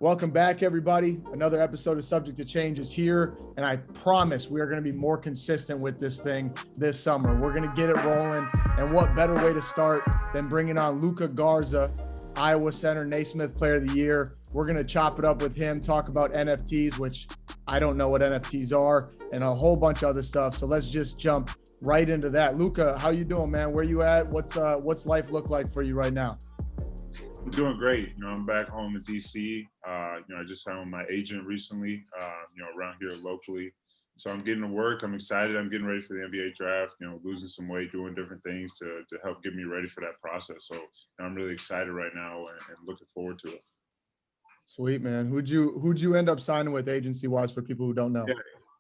Welcome back, everybody. Another episode of Subject2Change is here, and I promise we are going to be more consistent with this thing this summer. We're going to get it rolling, and what better way to start than bringing on Luka Garza, Iowa Center Naismith Player of the Year. We're going to chop it up with him, talk about NFTs, which I don't know what NFTs are, and a whole bunch of other stuff. So let's just jump right into that. Luka, how you doing, man? Where you at? What's life look like for you right now? I'm doing great. I'm back home in DC. I just signed with my agent recently, around here locally. So I'm getting to work. I'm excited. I'm getting ready for the NBA draft, losing some weight, doing different things to help get me ready for that process. So I'm really excited right now and looking forward to it. Sweet, man. Who'd you end up signing with agency-wise for people who don't know? Yeah,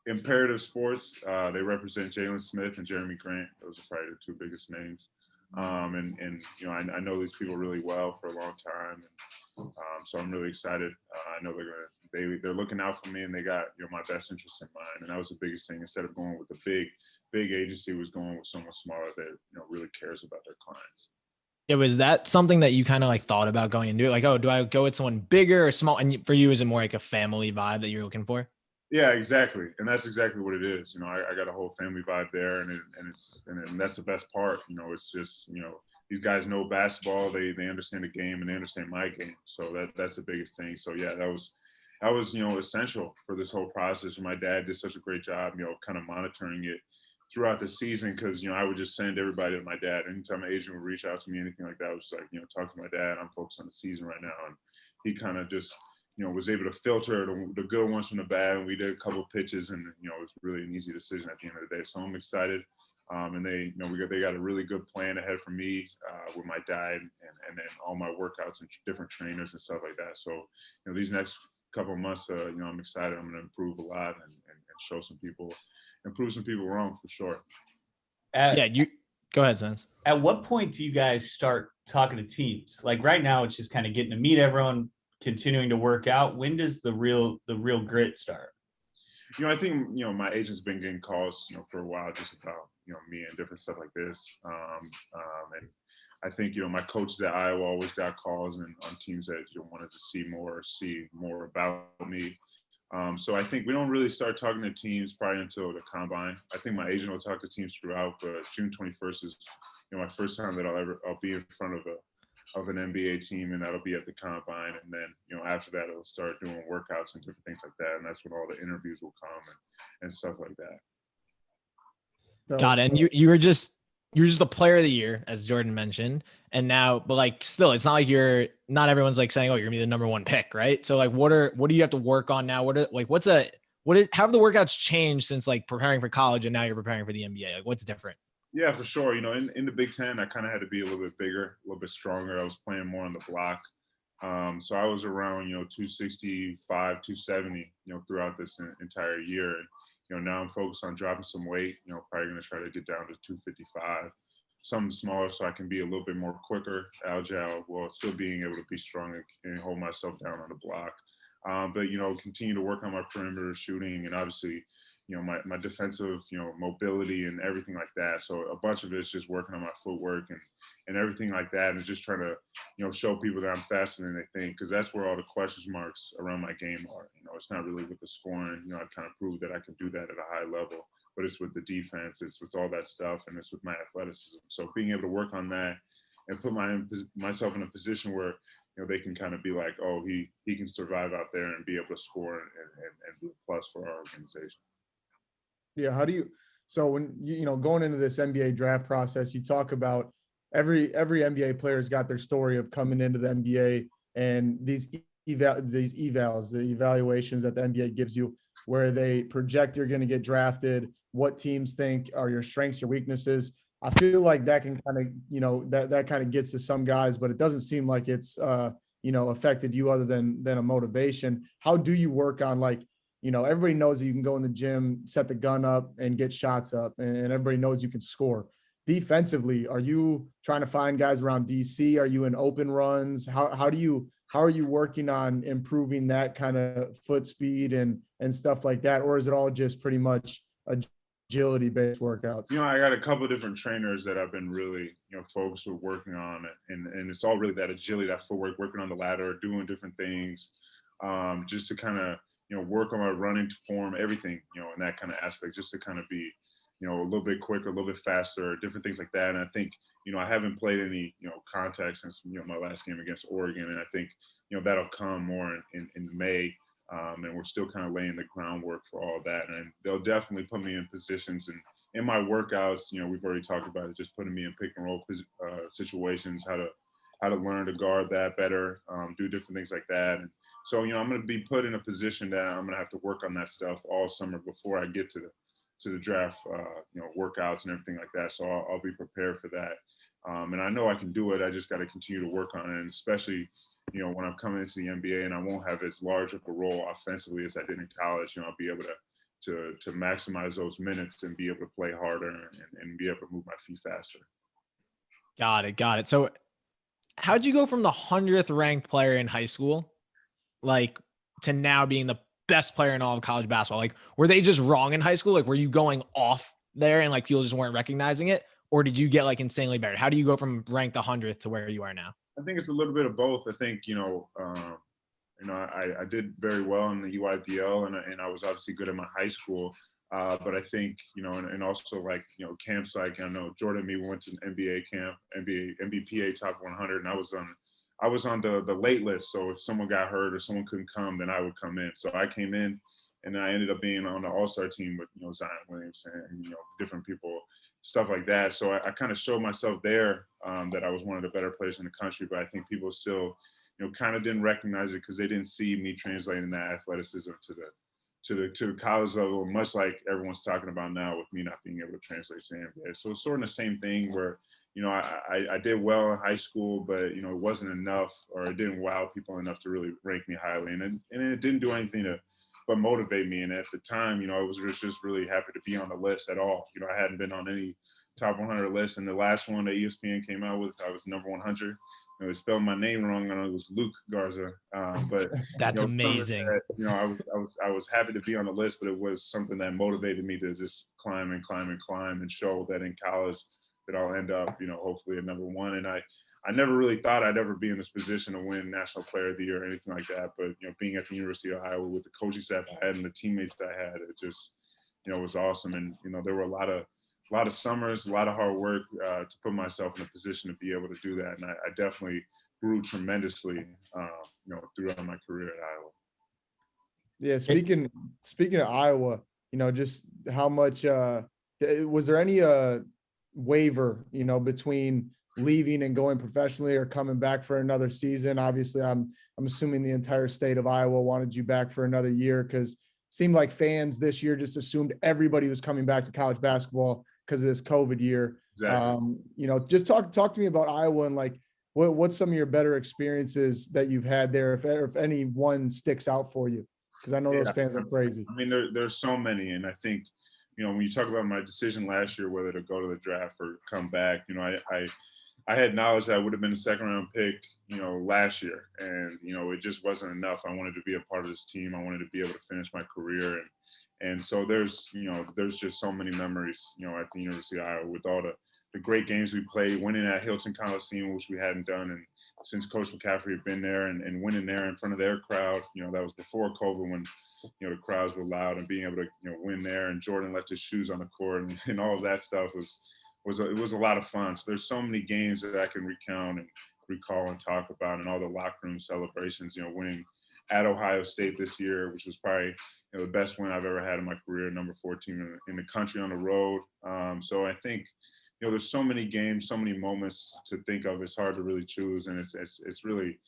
Imperative Sports. They represent Jalen Smith and Jeremy Grant. Those are probably the two biggest names. I know these people really well for a long time, and so I'm really excited. I know they're looking out for me, and they got my best interest in mind, and that was the biggest thing. Instead of going with the big agency, was going with someone smaller that really cares about their clients. Yeah, was that something that you kind of like thought about going into it? Like, oh, do I go with someone bigger or small? And for you, is it more like a family vibe that you're looking for? Yeah, exactly, and that's exactly what it is. I got a whole family vibe there, and that's the best part. It's just these guys know basketball, they understand the game, and they understand my game. So that's the biggest thing. So yeah, that was essential for this whole process. My dad did such a great job, kind of monitoring it throughout the season, because I would just send everybody to my dad. Anytime an agent would reach out to me, anything like that, I was like, talk to my dad. I'm focused on the season right now, and he kind of just was able to filter the good ones from the bad. And we did a couple of pitches, and it was really an easy decision at the end of the day. So I'm excited. And they got a really good plan ahead for me with my diet and then all my workouts and different trainers and stuff like that. So these next couple of months, I'm excited. I'm going to improve a lot and show some people, improve some people wrong for sure. You go ahead, Sense. At what point do you guys start talking to teams? Like right now, it's just kind of getting to meet everyone, continuing to work out. When does the real grit start? I think my agent's been getting calls for a while just about me and different stuff like this. And I think my coaches at Iowa always got calls and on teams that wanted to see more about me. So I think we don't really start talking to teams probably until the combine. I think my agent will talk to teams throughout, but June 21st is my first time that I'll be in front of an NBA team, and that'll be at the combine. And then, after that, it'll start doing workouts and different things like that. And that's when all the interviews will come and stuff like that. Got it. And you're just the player of the year, as Jordan mentioned. And now, but like, still, it's not like not everyone's like saying, oh, you're gonna be the number one pick, right? So like, what do you have to work on now? how have the workouts changed since like preparing for college and now you're preparing for the NBA? Like, what's different? Yeah, for sure. In the Big Ten, I kind of had to be a little bit bigger, a little bit stronger. I was playing more on the block. So I was around, 265, 270, throughout this entire year. And, now I'm focused on dropping some weight, probably going to try to get down to 255, something smaller so I can be a little bit more quicker, agile, while still being able to be strong and hold myself down on the block. But continue to work on my perimeter shooting and obviously, my defensive, mobility and everything like that. So a bunch of it's just working on my footwork and everything like that, and just trying to, show people that I'm faster than they think, because that's where all the question marks around my game are. It's not really with the scoring. I kind of proved that I can do that at a high level, but it's with the defense, it's with all that stuff, and it's with my athleticism. So being able to work on that and put myself in a position where they can kind of be like, oh, he can survive out there and be able to score and be a plus for our organization. Yeah. So when going into this NBA draft process, you talk about every NBA player's got their story of coming into the NBA and these evals, the evaluations that the NBA gives you, where they project you're going to get drafted, what teams think are your strengths, your weaknesses. I feel like that can kind of, that kind of gets to some guys, but it doesn't seem like it's, affected you other than a motivation. How do you work on everybody knows that you can go in the gym, set the gun up and get shots up, and everybody knows you can score. Defensively, are you trying to find guys around DC? Are you in open runs? How are you working on improving that kind of foot speed and stuff like that? Or is it all just pretty much agility based workouts? I got a couple of different trainers that I've been really, focused with working on it. And it's all really that agility, that footwork, working on the ladder, doing different things. just to kind of, work on my running form, everything, in that kind of aspect, just to kind of be, a little bit quicker, a little bit faster, different things like that. And I think, I haven't played any, contact since, my last game against Oregon. And I think, that'll come more in May. And we're still kind of laying the groundwork for all that. And they'll definitely put me in positions, and in my workouts, we've already talked about it, just putting me in pick and roll situations, how to learn to guard that better, do different things like that. And so, I'm going to be put in a position that I'm going to have to work on that stuff all summer before I get to the draft, workouts and everything like that. So I'll be prepared for that. And I know I can do it. I just got to continue to work on it. And especially, when I'm coming into the NBA and I won't have as large of a role offensively as I did in college, I'll be able to maximize those minutes and be able to play harder and be able to move my feet faster. Got it. So how'd you go from the 100th ranked player in high school, like, to now being the best player in all of college basketball? Like, were they just wrong in high school? Like, were you going off there and like people just weren't recognizing it? Or did you get like insanely better? How do you go from ranked 100th to where you are now? I think it's a little bit of both. I think, I did very well in the EYBL, and I was obviously good in my high school. But I think, and also like, camps like, I know Jordan and me went to an NBA camp, NBPA top 100, and I was on the late list. So if someone got hurt or someone couldn't come, then I would come in. So I came in, and I ended up being on the All-Star team with, ZION Williamson and, different people, stuff like that. So I kind of showed myself there that I was one of the better players in the country, but I think people still, kind of didn't recognize it because they didn't see me translating that athleticism to the college level, much like everyone's talking about now with me not being able to translate to the NBA. So it's sort of the same thing where, I did well in high school, but, it wasn't enough, or it didn't wow people enough to really rank me highly. And it didn't do anything but motivate me. And at the time, I was just really happy to be on the list at all. I hadn't been on any top 100 list. And the last one that ESPN came out with, I was number 100. They spelled my name wrong, and it was Luka Garza. But that's amazing. That, I was happy to be on the list, but it was something that motivated me to just climb and show that in college that I'll end up, hopefully at number one. And I never really thought I'd ever be in this position to win National Player of the Year or anything like that. But, being at the University of Iowa with the coaching staff I had and the teammates that I had, it just, was awesome. And, there were a lot of summers, a lot of hard work to put myself in a position to be able to do that. And I definitely grew tremendously, throughout my career at Iowa. Yeah. Speaking of Iowa, just how much, was there any waiver, between leaving and going professionally or coming back for another season? Obviously, I'm assuming the entire state of Iowa wanted you back for another year, because it seemed like fans this year just assumed everybody was coming back to college basketball because of this COVID year. Exactly. Just talk to me about Iowa and like what's some of your better experiences that you've had there, if any one sticks out for you, because I know those fans are crazy. I mean, there's so many, and I think, when you talk about my decision last year whether to go to the draft or come back, I had knowledge that I would have been a second round pick, last year. And, it just wasn't enough. I wanted to be a part of this team. I wanted to be able to finish my career. And so there's just so many memories, at the University of Iowa with all the great games we played, winning at Hilton Coliseum, which we hadn't done. And since Coach McCaffrey had been there, and winning there in front of their crowd, that was before COVID when, the crowds were loud, and being able to, win there. And Jordan left his shoes on the court, and all of that stuff it was a lot of fun. So there's so many games that I can recount and recall and talk about, and all the locker room celebrations, winning at Ohio State this year, which was probably, the best win I've ever had in my career, number 14 in the country on the road. So I think, there's so many games, so many moments to think of. It's hard to really choose. And it's really,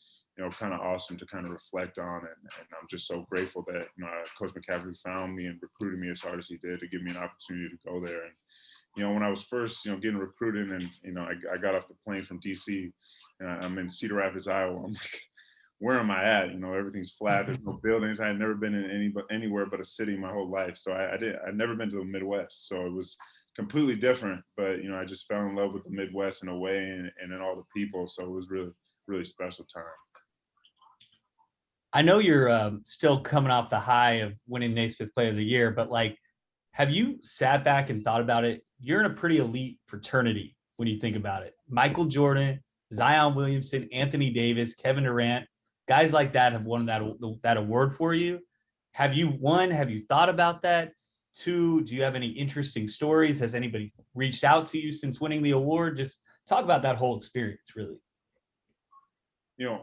kind of awesome to kind of reflect on it. And I'm just so grateful that, Coach McCaffrey found me and recruited me as hard as he did to give me an opportunity to go there. And, when I was first, getting recruited, and, I got off the plane from DC, and I'm in Cedar Rapids, Iowa. I'm like, where am I at? Everything's flat. There's no buildings. I had never been in anywhere but a city my whole life. So I'd never been to the Midwest. So it was completely different, but, I just fell in love with the Midwest in a way, and then all the people. So it was really, really special time. I know you're still coming off the high of winning Naismith Player of the Year, but like, have you sat back and thought about it? You're in a pretty elite fraternity when you think about it. Michael Jordan, Zion Williamson, Anthony Davis, Kevin Durant. guys like that have won that award for you. Have you won? Have you thought about that? 2, do you have any interesting stories? Has anybody reached out to you since winning the award? Just talk about that whole experience, really.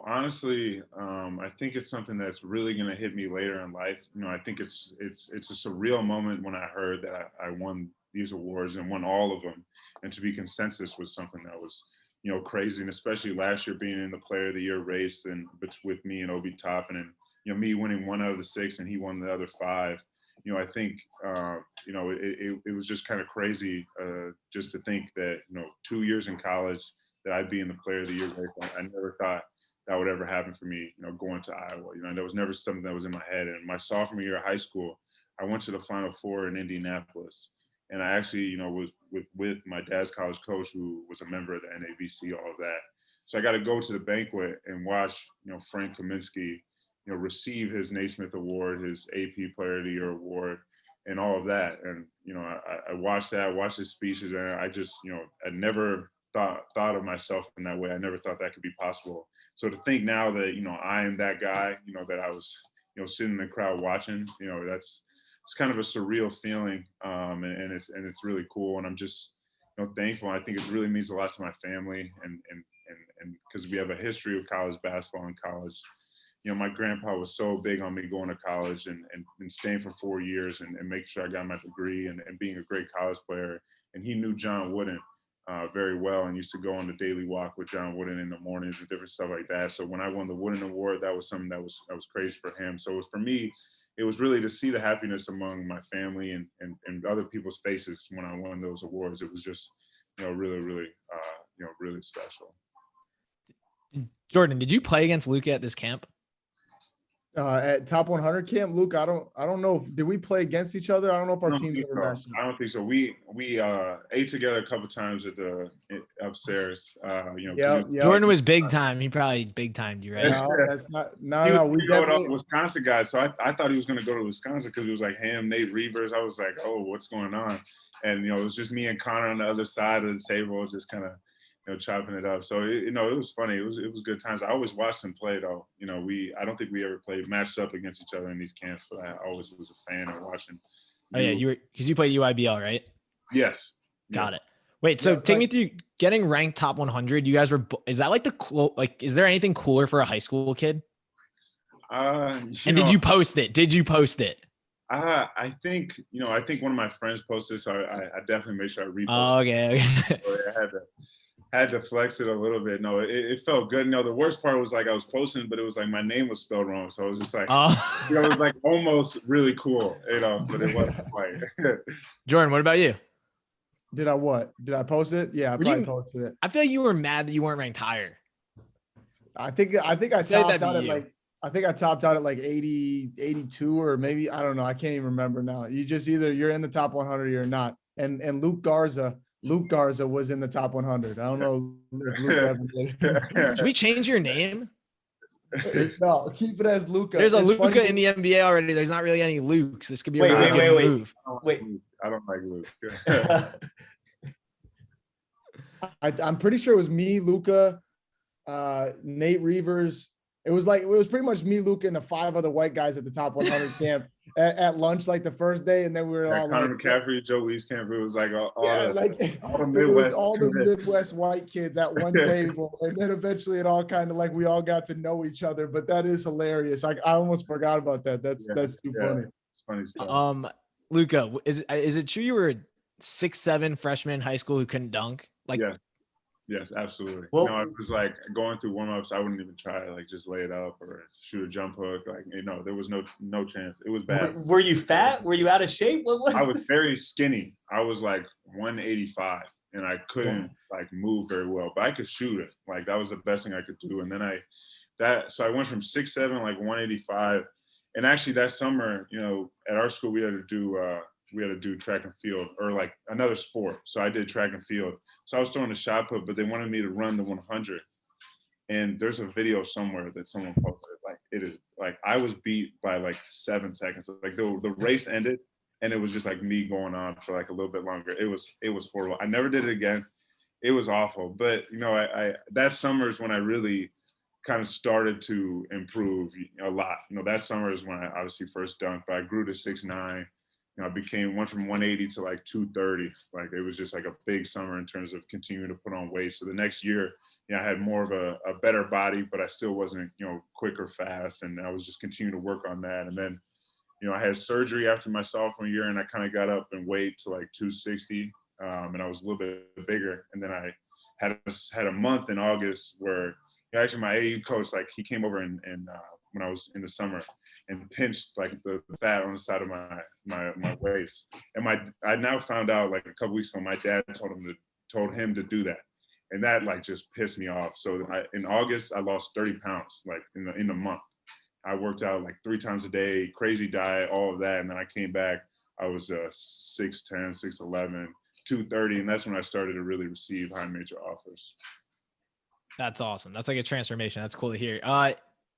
Honestly, I think it's something that's really going to hit me later in life. I think it's a surreal moment when I heard that I won these awards and won all of them, and to be consensus was something that was, crazy. And especially last year being in the Player of the Year race and with me and Obi Toppin, and me winning 1 out of the 6 and he won the other 5. I think it was just kind of crazy just to think that 2 years in college that I'd be in the Player of the Year race. I never thought that would ever happen for me, going to Iowa. There was never something that was in my head. And my sophomore year of high school, I went to the Final Four in Indianapolis. And I actually, was with my dad's college coach, who was a member of the NABC, all of that. So I got to go to the banquet and watch, Frank Kaminsky, receive his Naismith Award, his AP Player of the Year award, and all of that. And, I watched that, watched his speeches, and I just, I never thought of myself in that way. I never thought that could be possible. So to think now that, I am that guy, that I was, sitting in the crowd watching, it's kind of a surreal feeling. And it's really cool. And I'm just, thankful. I think it really means a lot to my family and because we have a history of college basketball and college. My grandpa was so big on me going to college and staying for 4 years and making sure I got my degree and being a great college player. And he knew John Wooden very well and used to go on the daily walk with John Wooden in the mornings and different stuff like that. So when I won the Wooden Award, that was something that was crazy for him. So for me, it was really to see the happiness among my family and other people's faces when I won those awards. It was just, really, really, really special. Jordan, did you play against Luka at this camp? At Top 100 camp, Luke, I don't know. Did we play against each other? I don't know if our teams ever matched. I don't think so. We ate together a couple times at the upstairs. Jordan was big time. He probably big timed you, right? No, that's not. No. We definitely Wisconsin guys. So I thought he was going to go to Wisconsin because it was like him, Nate Reavers. I was like, oh, what's going on? And it was just me and Connor on the other side of the table, just kind of chopping it up. So it was funny. It was good times. I always watched them play though. I don't think we ever matched up against each other in these camps, but I always was a fan of watching. Oh yeah, because you played UIBL, right? Yes. Got it. Wait, so take me through getting ranked top 100. You guys were. Is that like the cool? Like, is there anything cooler for a high school kid? Did you post it? I think one of my friends posted, so I definitely made sure I reposted. Oh, okay. So I had to flex it a little bit. No, it felt good. No, the worst part was like I was posting, but it was like my name was spelled wrong. So I was just like, it was like almost really cool, but it wasn't quite. Jordan, what about you? Did I what? Did I post it? Yeah, I probably posted it. I feel like you were mad that you weren't ranked higher. I think I topped out at like, I think I topped out at like 80, 82, or maybe, I don't know. I can't even remember now. You just either you're in the top 100 or you're not. And Luka Garza was in the top 100. I don't know if Luka ever did. Should we change your name? No, keep it as Luka. There's a Luka in the NBA already. There's not really any Lukes. This could be a really good move. I don't like Luke. I'm pretty sure it was me, Luka, Nate Reavers. It was pretty much me, Luka, and the 5 other white guys at the top 100 camp at lunch, like the first day, and then we were all Connor like, McCaffrey, Joe Wieskamp. It was like all the Midwest white kids at one table, and then eventually it all kind of like we all got to know each other. But that is hilarious. I almost forgot about that. That's too funny. It's funny stuff. Luka, is it true you were a 6'7" freshman in high school who couldn't dunk? Like, yeah. Yes, absolutely. Well, it was like going through warm-ups, I wouldn't even try to like just lay it up or shoot a jump hook. Like, there was no chance. It was bad. Were you fat? Were you out of shape? What was I was very skinny. I was like 185 and I couldn't like move very well, but I could shoot it. Like that was the best thing I could do. And then so I went from 6'7", like 185. And actually that summer, at our school we had to do track and field or like another sport. So I did track and field. So I was throwing a shot put, but they wanted me to run the 100. And there's a video somewhere that someone posted. Like it is like I was beat by like 7 seconds. Like the race ended, and it was just like me going on for like a little bit longer. It was horrible. I never did it again. It was awful. But I that summer is when I really kind of started to improve a lot. You know, that summer is when I obviously first dunked, but I grew to 6'9". You know, I went from 180 to like 230. Like it was just like a big summer in terms of continuing to put on weight. So the next year, I had more of a better body, but I still wasn't, quick or fast. And I was just continuing to work on that. And then, I had surgery after my sophomore year, and I kind of got up in weight to like 260. And I was a little bit bigger. And then I had a month in August where actually my AU coach, like he came over and when I was in the summer and pinched like the fat on the side of my waist. And I now found out like a couple weeks ago, my dad told him to do that. And that like just pissed me off. So in August, I lost 30 pounds, like in the month. I worked out like 3 times a day, crazy diet, all of that. And then I came back, I was 6'10", 6'11", 230. And that's when I started to really receive high major offers. That's awesome. That's like a transformation. That's cool to hear.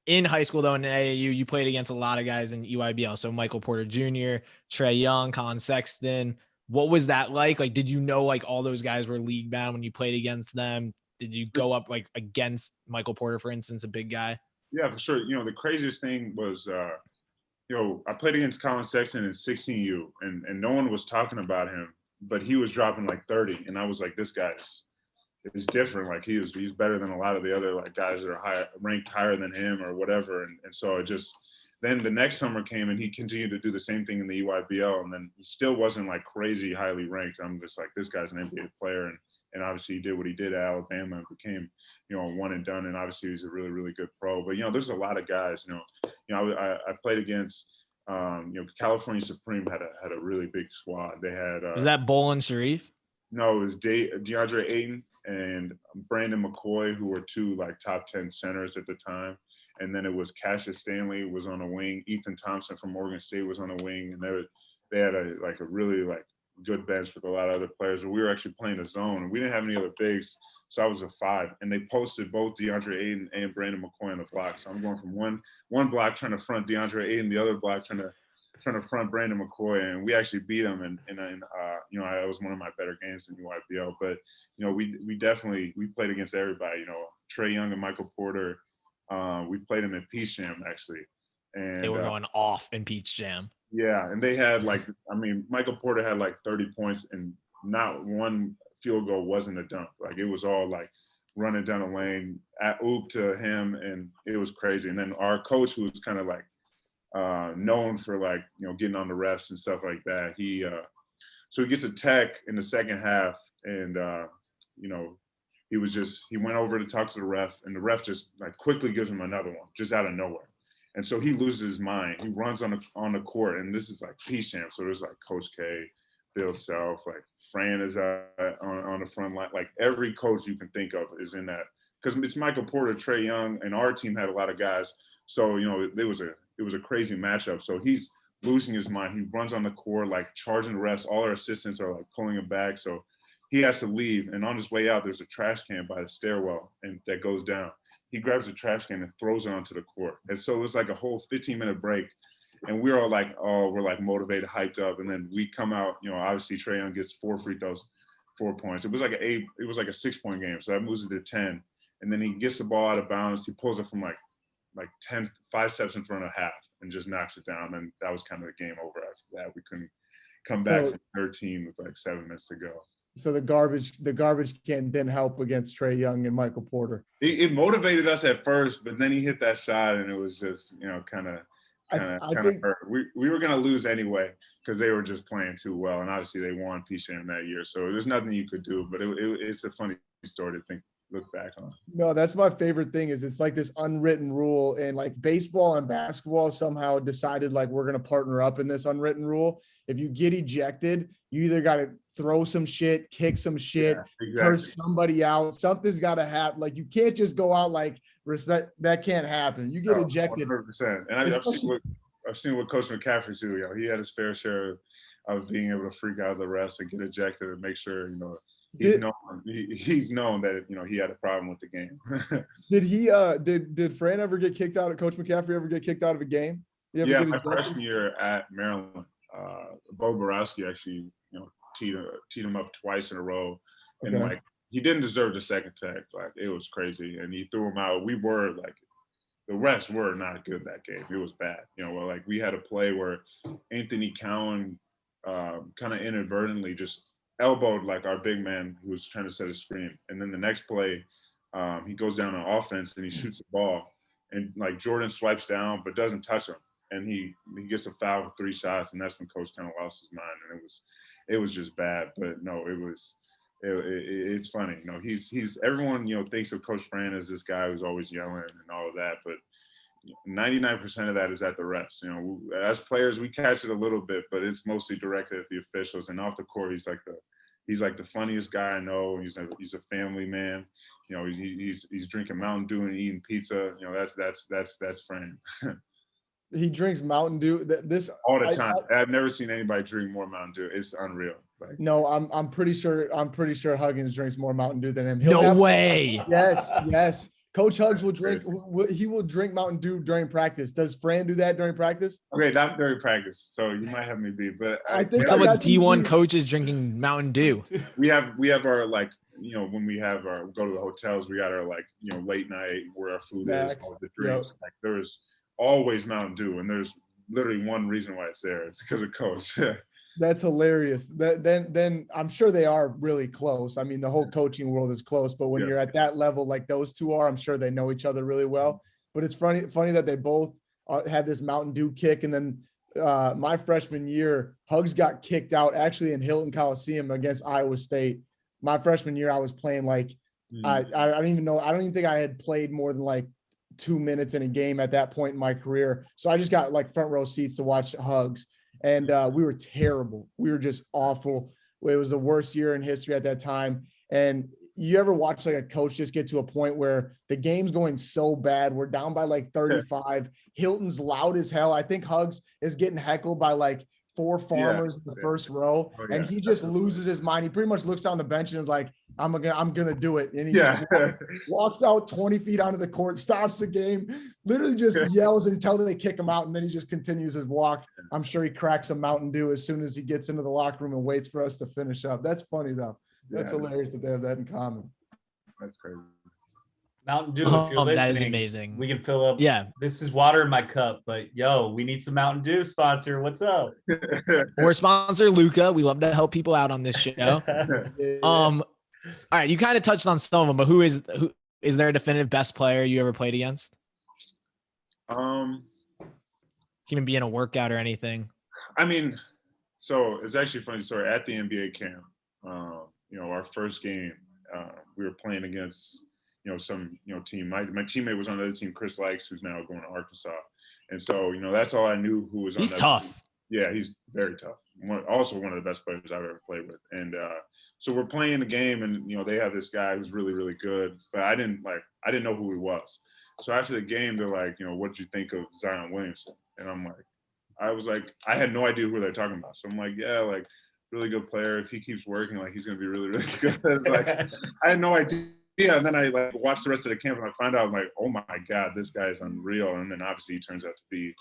In high school, though, in AAU, you played against a lot of guys in EYBL. So Michael Porter Jr., Trae Young, Colin Sexton. What was that like? Like, did you know like all those guys were league bound when you played against them? Did you go up like against Michael Porter, for instance, a big guy? Yeah, for sure. The craziest thing was, I played against Colin Sexton in 16U, and no one was talking about him, but he was dropping like 30, and I was like, this guy's different. Like he's better than a lot of the other like guys that are ranked higher than him or whatever. And so then the next summer came and he continued to do the same thing in the EYBL, and then he still wasn't like crazy highly ranked. I'm just like, this guy's an NBA player, and obviously he did what he did at Alabama and became a one and done, and obviously he's a really, really good pro. But there's a lot of guys. I played against California Supreme had a really big squad. They had was that Bolin Sharif? No, it was DeAndre Ayton and Brandon McCoy, who were 2 like top 10 centers at the time. And then it was Cassius Stanley was on a wing. Ethan Thompson from Oregon State was on a wing. And they had a really like good bench with a lot of other players. But we were actually playing a zone, and we didn't have any other bigs. So I was a 5. And they posted both DeAndre Ayton and Brandon McCoy on the block. So I'm going from one block trying to front DeAndre Ayton, the other block trying to front Brandon McCoy, and we actually beat him. And it was one of my better games in UIPL. But we played against everybody. Trae Young and Michael Porter. We played them in Peach Jam actually, and they were going off in Peach Jam. Yeah, and they had Michael Porter had like 30 points, and not one field goal wasn't a dunk. Like it was all like running down the lane at oop to him, and it was crazy. And then our coach, who was kind of like known for like getting on the refs and stuff like that, so he gets a tech in the second half, and he went over to talk to the ref, and the ref just like quickly gives him another one just out of nowhere. And so he loses his mind. He runs on the court, and this is like Peach Jam. So there's like Coach K, Bill Self, like Fran is on the front line. Like every coach you can think of is in that, because it's Michael Porter, Trae Young, and our team had a lot of guys. So it was a crazy matchup. So he's losing his mind. He runs on the court like charging the refs. All our assistants are like pulling him back. So he has to leave. And on his way out, there's a trash can by the stairwell, and that goes down. He grabs the trash can and throws it onto the court. And so it was like a whole 15-minute break. And we're all like, oh, we're like motivated, hyped up. And then we come out, obviously Trae Young gets 4 free throws, 4 points. It was like a 6-point game. So that moves it to 10. And then he gets the ball out of bounds. He pulls it from like 5 steps in front of half and just knocks it down. And that was kind of the game over after that. We couldn't come back from 13 with like 7 minutes to go. So the garbage can didn't help against Trae Young and Michael Porter. It motivated us at first, but then he hit that shot, and it was just kind of hurt. We were gonna lose anyway because they were just playing too well, and obviously they won Peach Jam that year, so there's nothing you could do. But it's a funny story to look back on. No, that's my favorite thing is it's like this unwritten rule, and like baseball and basketball somehow decided like we're gonna partner up in this unwritten rule. If you get ejected, you either got to throw some shit, kick some shit, curse somebody out. Something's got to happen. Like you can't just go out like respect. That can't happen. You get ejected. 100%. And I've seen what Coach McCaffrey do. He had his fair share of being able to freak out the refs and get ejected and make sure he's known that he had a problem with the game. Did Fran ever get kicked out? Coach McCaffrey ever get kicked out of a game? Yeah, my freshman year at Maryland, Bo Borowski actually teed him up twice in a row, and like he didn't deserve the second tech. Like, it was crazy, and he threw him out. We were like, the refs were not good that game. It was bad. Like we had a play where Anthony Cowan kind of inadvertently just elbowed like our big man who was trying to set a screen, and then the next play, he goes down on offense and he shoots the ball, and like Jordan swipes down but doesn't touch him, and he gets a foul with 3 shots, and that's when coach kind of lost his mind, and it was just bad. But no, it's funny. He's everyone thinks of Coach Fran as this guy who's always yelling and all of that, but 99% of that is at the refs. As players, we catch it a little bit, but it's mostly directed at the officials. And off the court, he's like the funniest guy I know. He's a family man. He's drinking Mountain Dew and eating pizza. That's Fran. He drinks Mountain Dew. This all the time. I've never seen anybody drink more Mountain Dew. It's unreal. Like, no, I'm pretty sure Huggins drinks more Mountain Dew than him. No way. Yes. Coach Huggs will drink. He will drink Mountain Dew during practice. Does Fran do that during practice? Okay, not during practice. So you might have me beat, but I think what's up with D1 coaches drinking Mountain Dew? We have our like when we have our go to the hotels, we got our like late night where our food is, all the drinks. Like there's always Mountain Dew, and there's literally one reason why it's there. It's because of Coach. That's hilarious. Then I'm sure they are really close. I mean, the whole coaching world is close, but when you're at that level, like those two are, I'm sure they know each other really well. But it's funny that they both had this Mountain Dew kick. And then my freshman year, Huggs got kicked out actually in Hilton Coliseum against Iowa State. My freshman year, I was playing like, I don't even know. I don't even think I had played more than like 2 minutes in a game at that point in my career. So I just got like front row seats to watch Huggs. And we were terrible. We were just awful. It was the worst year in history at that time. And you ever watch like a coach just get to a point where the game's going so bad, we're down by like 35. Hilton's loud as hell. I think Huggs is getting heckled by like 4 farmers in the first row. And he just loses his mind. He pretty much looks on the bench and is like, I'm gonna do it. And he just walks out 20 feet onto the court, stops the game, literally just yells until they kick him out, and then he just continues his walk. I'm sure he cracks a Mountain Dew as soon as he gets into the locker room and waits for us to finish up. That's funny though. That's hilarious that they have that in common. That's crazy. Mountain Dew, if you're listening, that is amazing. We can fill up. Yeah. This is water in my cup, but we need some Mountain Dew sponsor. What's up? Or sponsor Luka. We love to help people out on this show. All right, you kind of touched on some of them, but who is there a definitive best player you ever played against? Can even be in a workout or anything. I mean, so it's actually a funny story. At the NBA camp, our first game, we were playing against some team. My teammate was on the other team, Chris Likes, who's now going to Arkansas, and so that's all I knew who was on. He's that tough. team. Yeah, he's very tough. Also one of the best players I've ever played with, and so we're playing the game, and they have this guy who's really, really good, but I didn't know who he was. So after the game, they're like, what'd you think of ZION Williamson? And I'm like, I had no idea who they're talking about. So I'm like, yeah, like really good player. If he keeps working, like he's gonna be really, really good. Like I had no idea. And then I like watched the rest of the camp, and I find out, I'm like, oh my God, this guy is unreal. And then obviously he turns out to be,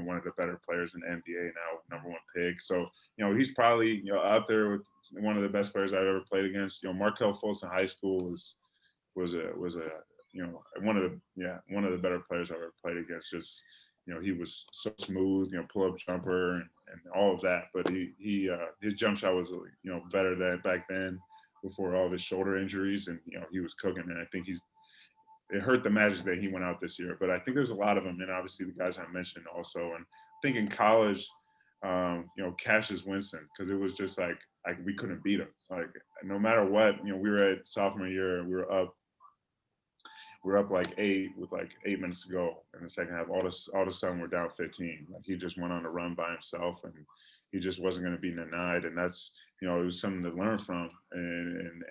one of the better players in the NBA now, #1 pick. So, he's probably, up there with one of the best players I've ever played against. Markelle Fultz in high school was one of the better players I've ever played against. Just, he was so smooth, pull-up jumper and all of that. But his jump shot was, better than back then before all of his shoulder injuries, and he was cooking. And I think it hurt the Magic that he went out this year. But I think there's a lot of them, and obviously the guys I mentioned also. And I think in college, Cassius Winston, because it was just like we couldn't beat him. Like no matter what, we were at sophomore year, we were up like 8 with like 8 minutes to go in the second half. All of a sudden we're down 15. Like he just went on a run by himself, and he just wasn't going to be denied. And that's, it was something to learn from. And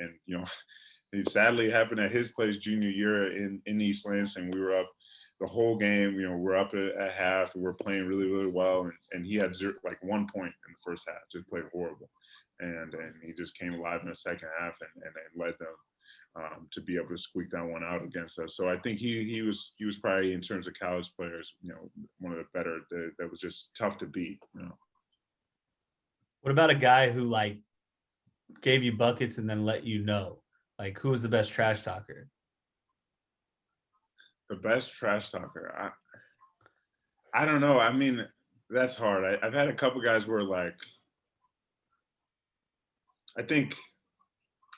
it sadly happened at his place junior year in East Lansing. We were up the whole game. We're up at half. We were playing really, really well. And he had 1 point in the first half, just played horrible. And he just came alive in the second half and led them to be able to squeak that one out against us. So I think he was probably, in terms of college players, one of the better. That was just tough to beat. What about a guy who like gave you buckets and then let you know? Like, who was the best trash talker? The best trash talker. I don't know. I mean, that's hard. I've had a couple guys where like, I think,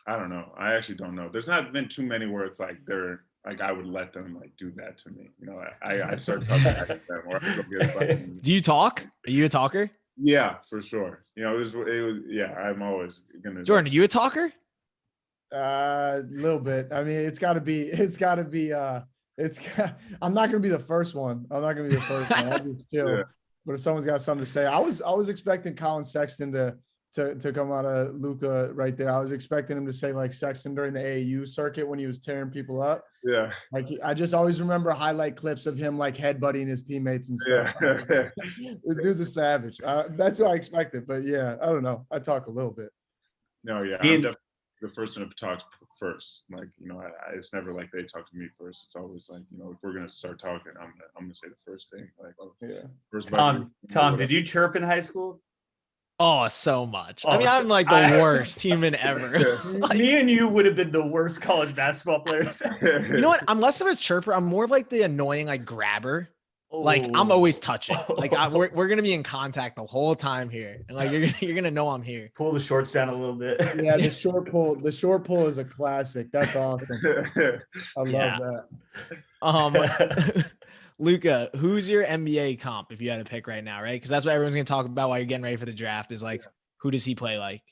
I don't know. I actually don't know. There's not been too many where it's like they're like I would let them like do that to me. You know, I start talking back at them or I go get a bucket. Do you talk? Are you a talker? Yeah, for sure. You know, it was. Yeah, I'm always gonna. Jordan, are you a talker? A little bit. I mean, I'm not gonna be the first one. I'm not gonna be the first one. I'll just chill. Yeah. But if someone's got something to say, I was expecting Colin Sexton to come out of Luka right there. I was expecting him to say like Sexton during the AAU circuit when he was tearing people up. Yeah. Like I just always remember highlight clips of him like headbutting his teammates and stuff. Yeah. The dude's a savage. That's what I expected. But yeah, I don't know. I talk a little bit. No, yeah. I'm definitely the first one to talk first. Like, you know, it's never like they talk to me first. It's always like, you know, if we're gonna start talking, I'm gonna say the first thing. Like, oh, Yeah. First Tom, did you chirp in high school? Oh, so much. Oh, I mean, I'm like the worst human ever. Me and you would have been the worst college basketball players. You know what? I'm less of a chirper. I'm more of like the annoying like grabber. Like I'm always touching. Like we're gonna be in contact the whole time here, and like you're gonna know I'm here. Pull the shorts down a little bit. Yeah, the short pull. The short pull is a classic. That's awesome. I love that. Luka, who's your NBA comp if you had to pick right now, right? Because that's what everyone's gonna talk about while you're getting ready for the draft. Is like, who does he play like?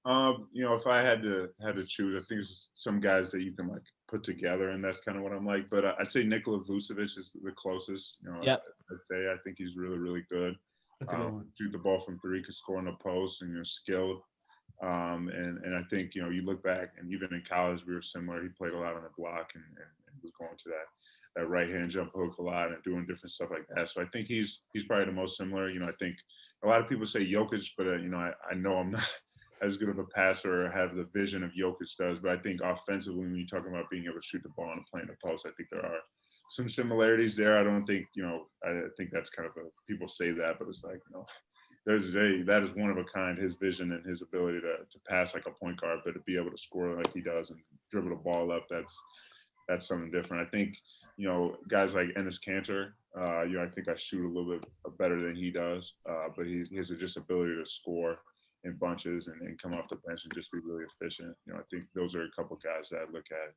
You know, if I had to choose, I think there's some guys that you can like put together, and that's kind of what I'm like. But I'd say Nikola Vucevic is the closest. You know, I'd say I think he's really, really good. That's a good one. Shoot the ball from three, could score in the post, and you're skilled. And I think, you know, you look back, and even in college we were similar. He played a lot on the block and was going to that right hand jump hook a lot and doing different stuff like that. So I think he's probably the most similar. You know, I think a lot of people say Jokic, but you know, I know I'm not as good of a passer or have the vision of Jokic does. But I think offensively, when you're talking about being able to shoot the ball and play in the post, I think there are some similarities there. I don't think, you know, I think that's kind of people say that, but it's like, you know, that is one of a kind, his vision and his ability to pass like a point guard, but to be able to score like he does and dribble the ball up, that's something different. I think, you know, guys like Enes Kanter, you know, I think I shoot a little bit better than he does, but he has just ability to score in bunches and come off the bench and just be really efficient. You know, I think those are a couple guys that I look at.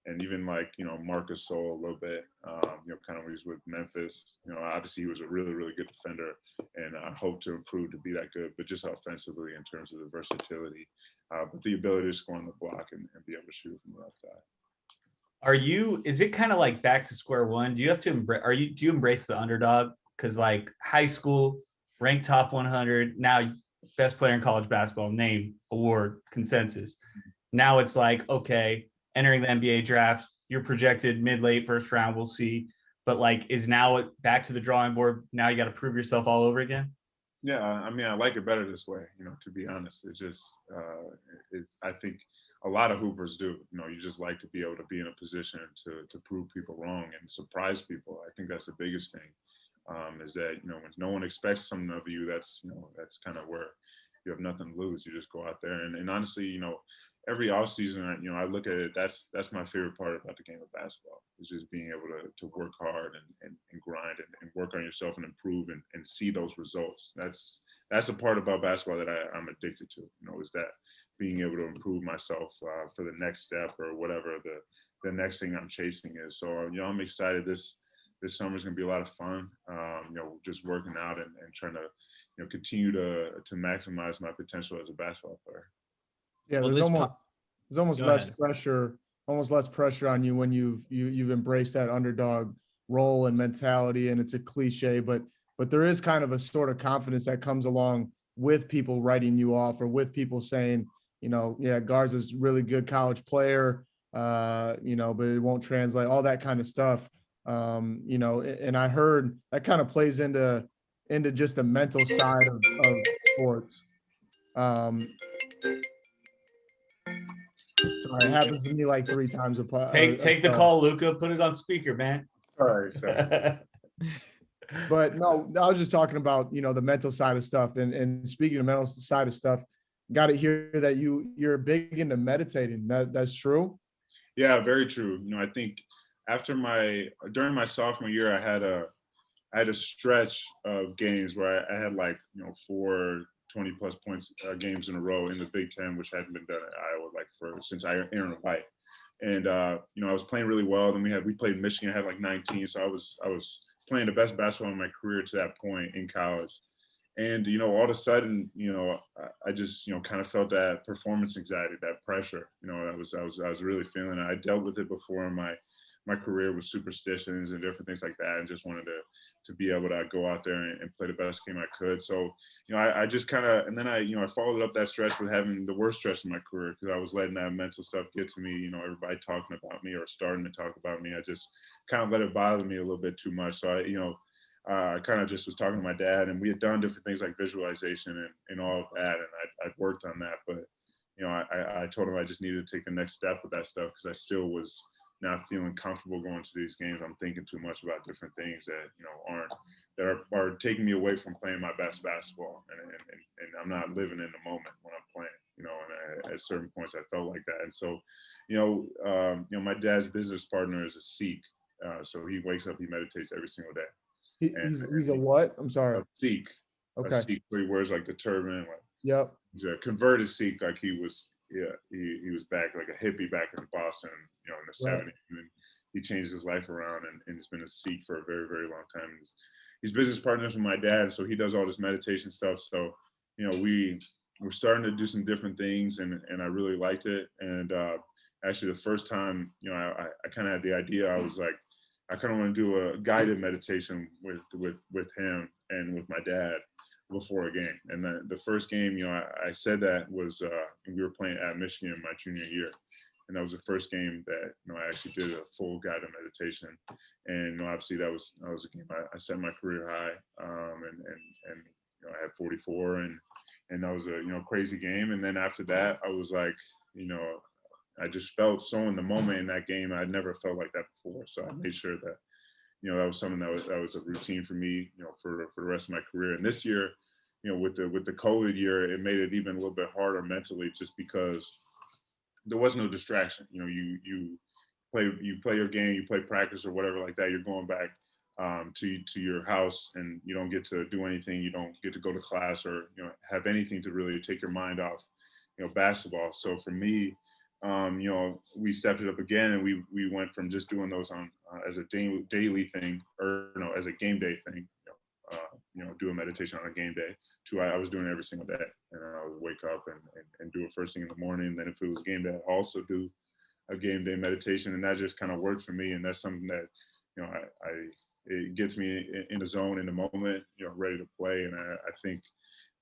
And even like, you know, Marcus Sol a little bit, you know, kind of when he's with Memphis, you know, obviously he was a really, really good defender and I hope to improve to be that good, but just offensively in terms of the versatility, but the ability to score on the block and be able to shoot from the outside. Is it kind of like back to square one? Do you have to do you embrace the underdog? Because like high school, ranked top 100, now best player in college basketball, name, award, consensus. Now it's like, okay, entering the NBA draft, you're projected mid-late first round, we'll see. But like, is now it back to the drawing board? Now you got to prove yourself all over again? Yeah, I mean, I like it better this way, you know, to be honest. It's just, I think a lot of hoopers do, you know, you just like to be able to be in a position to prove people wrong and surprise people. I think that's the biggest thing, is that, you know, when no one expects something of you, that's, you know, that's kind of where you have nothing to lose. You just go out there and honestly, you know, every offseason, you know, I look at it, that's my favorite part about the game of basketball, is just being able to work hard and grind and work on yourself and improve and see those results. That's a part about basketball that I'm addicted to, you know, is that being able to improve myself for the next step or whatever the next thing I'm chasing is. So, you know, I'm excited. This summer is going to be a lot of fun, you know, just working out and trying to, you know, continue to maximize my potential as a basketball player. Yeah, Well, there's almost Go less ahead. pressure on you when you've embraced that underdog role and mentality. And it's a cliche, but there is kind of a sort of confidence that comes along with people writing you off or with people saying, you know, yeah, Garza's a really good college player, you know, but it won't translate, all that kind of stuff. You know, and I heard that kind of plays into just the mental side of sports. Sorry, it happens to me like 3 times a Take the call, Luka. Put it on speaker, man. Sorry. But no, I was just talking about, you know, the mental side of stuff. And speaking of mental side of stuff, got to hear that you're big into meditating. That's true. Yeah, very true. I think during my sophomore year, I had a stretch of games where I had like, 4 20+ points games in a row in the Big Ten, which hadn't been done at Iowa since Aaron White. And I was playing really well. Then we played Michigan. I had like 19, so I was playing the best basketball in my career to that point in college. And all of a sudden, I just kind of felt that performance anxiety, that pressure. I was really feeling it. I dealt with it before in my career with superstitions and different things like that, and just wanted to be able to go out there and play the best game I could. So, I just kind of, and then I followed up that stretch with having the worst stretch in my career because I was letting that mental stuff get to me. Everybody talking about me or starting to talk about me. I just kind of let it bother me a little bit too much. So I kind of just was talking to my dad, and we had done different things like visualization and all of that, and I'd worked on that, but I told him I just needed to take the next step with that stuff because I still was not feeling comfortable going to these games. I'm thinking too much about different things that are taking me away from playing my best basketball, and I'm not living in the moment when I'm playing. And at certain points I felt like that, and so my dad's business partner is a Sikh, so he wakes up, he meditates every single day. He's a what? I'm sorry. A Sikh. Okay. A Sikh, where he wears like the turban. Yep. He's a converted Sikh, like he was back like a hippie back in Boston, in the Right. 70s. And he changed his life around and has been a Sikh for a very, very long time. He's business partners with my dad, so he does all this meditation stuff. So, we're starting to do some different things, and I really liked it. And actually, the first time, I kind of had the idea. I was like, I kind of want to do a guided meditation with him and with my dad before a game. And the first game, I said that was we were playing at Michigan my junior year, and that was the first game that I actually did a full guided meditation. And obviously that was a game I set my career high, and I had 44, and that was a crazy game. And then after that, I was like, I just felt so in the moment in that game. I'd never felt like that before. So I made sure that, that was something that was a routine for me, for the rest of my career. And this year, with the COVID year, it made it even a little bit harder mentally, just because there was no distraction. You play your game, you play practice or whatever like that. You're going back to your house, and you don't get to do anything. You don't get to go to class or have anything to really take your mind off basketball. So for me, we stepped it up again, and we went from just doing those on as a daily thing, or as a game day thing, do a meditation on a game day, to I was doing it every single day. And I would wake up and do it first thing in the morning. And then if it was game day, I'd also do a game day meditation, and that just kind of worked for me. And that's something that it gets me in the zone, in the moment, ready to play. And I think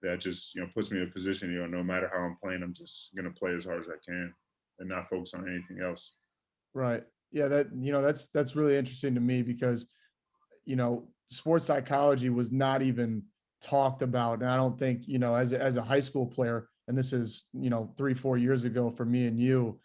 that just puts me in a position, no matter how I'm playing, I'm just gonna play as hard as I can and not focus on anything else. Right. Yeah, that's really interesting to me because sports psychology was not even talked about. And I don't think, as a high school player, and this is, 3-4 years ago for me and you,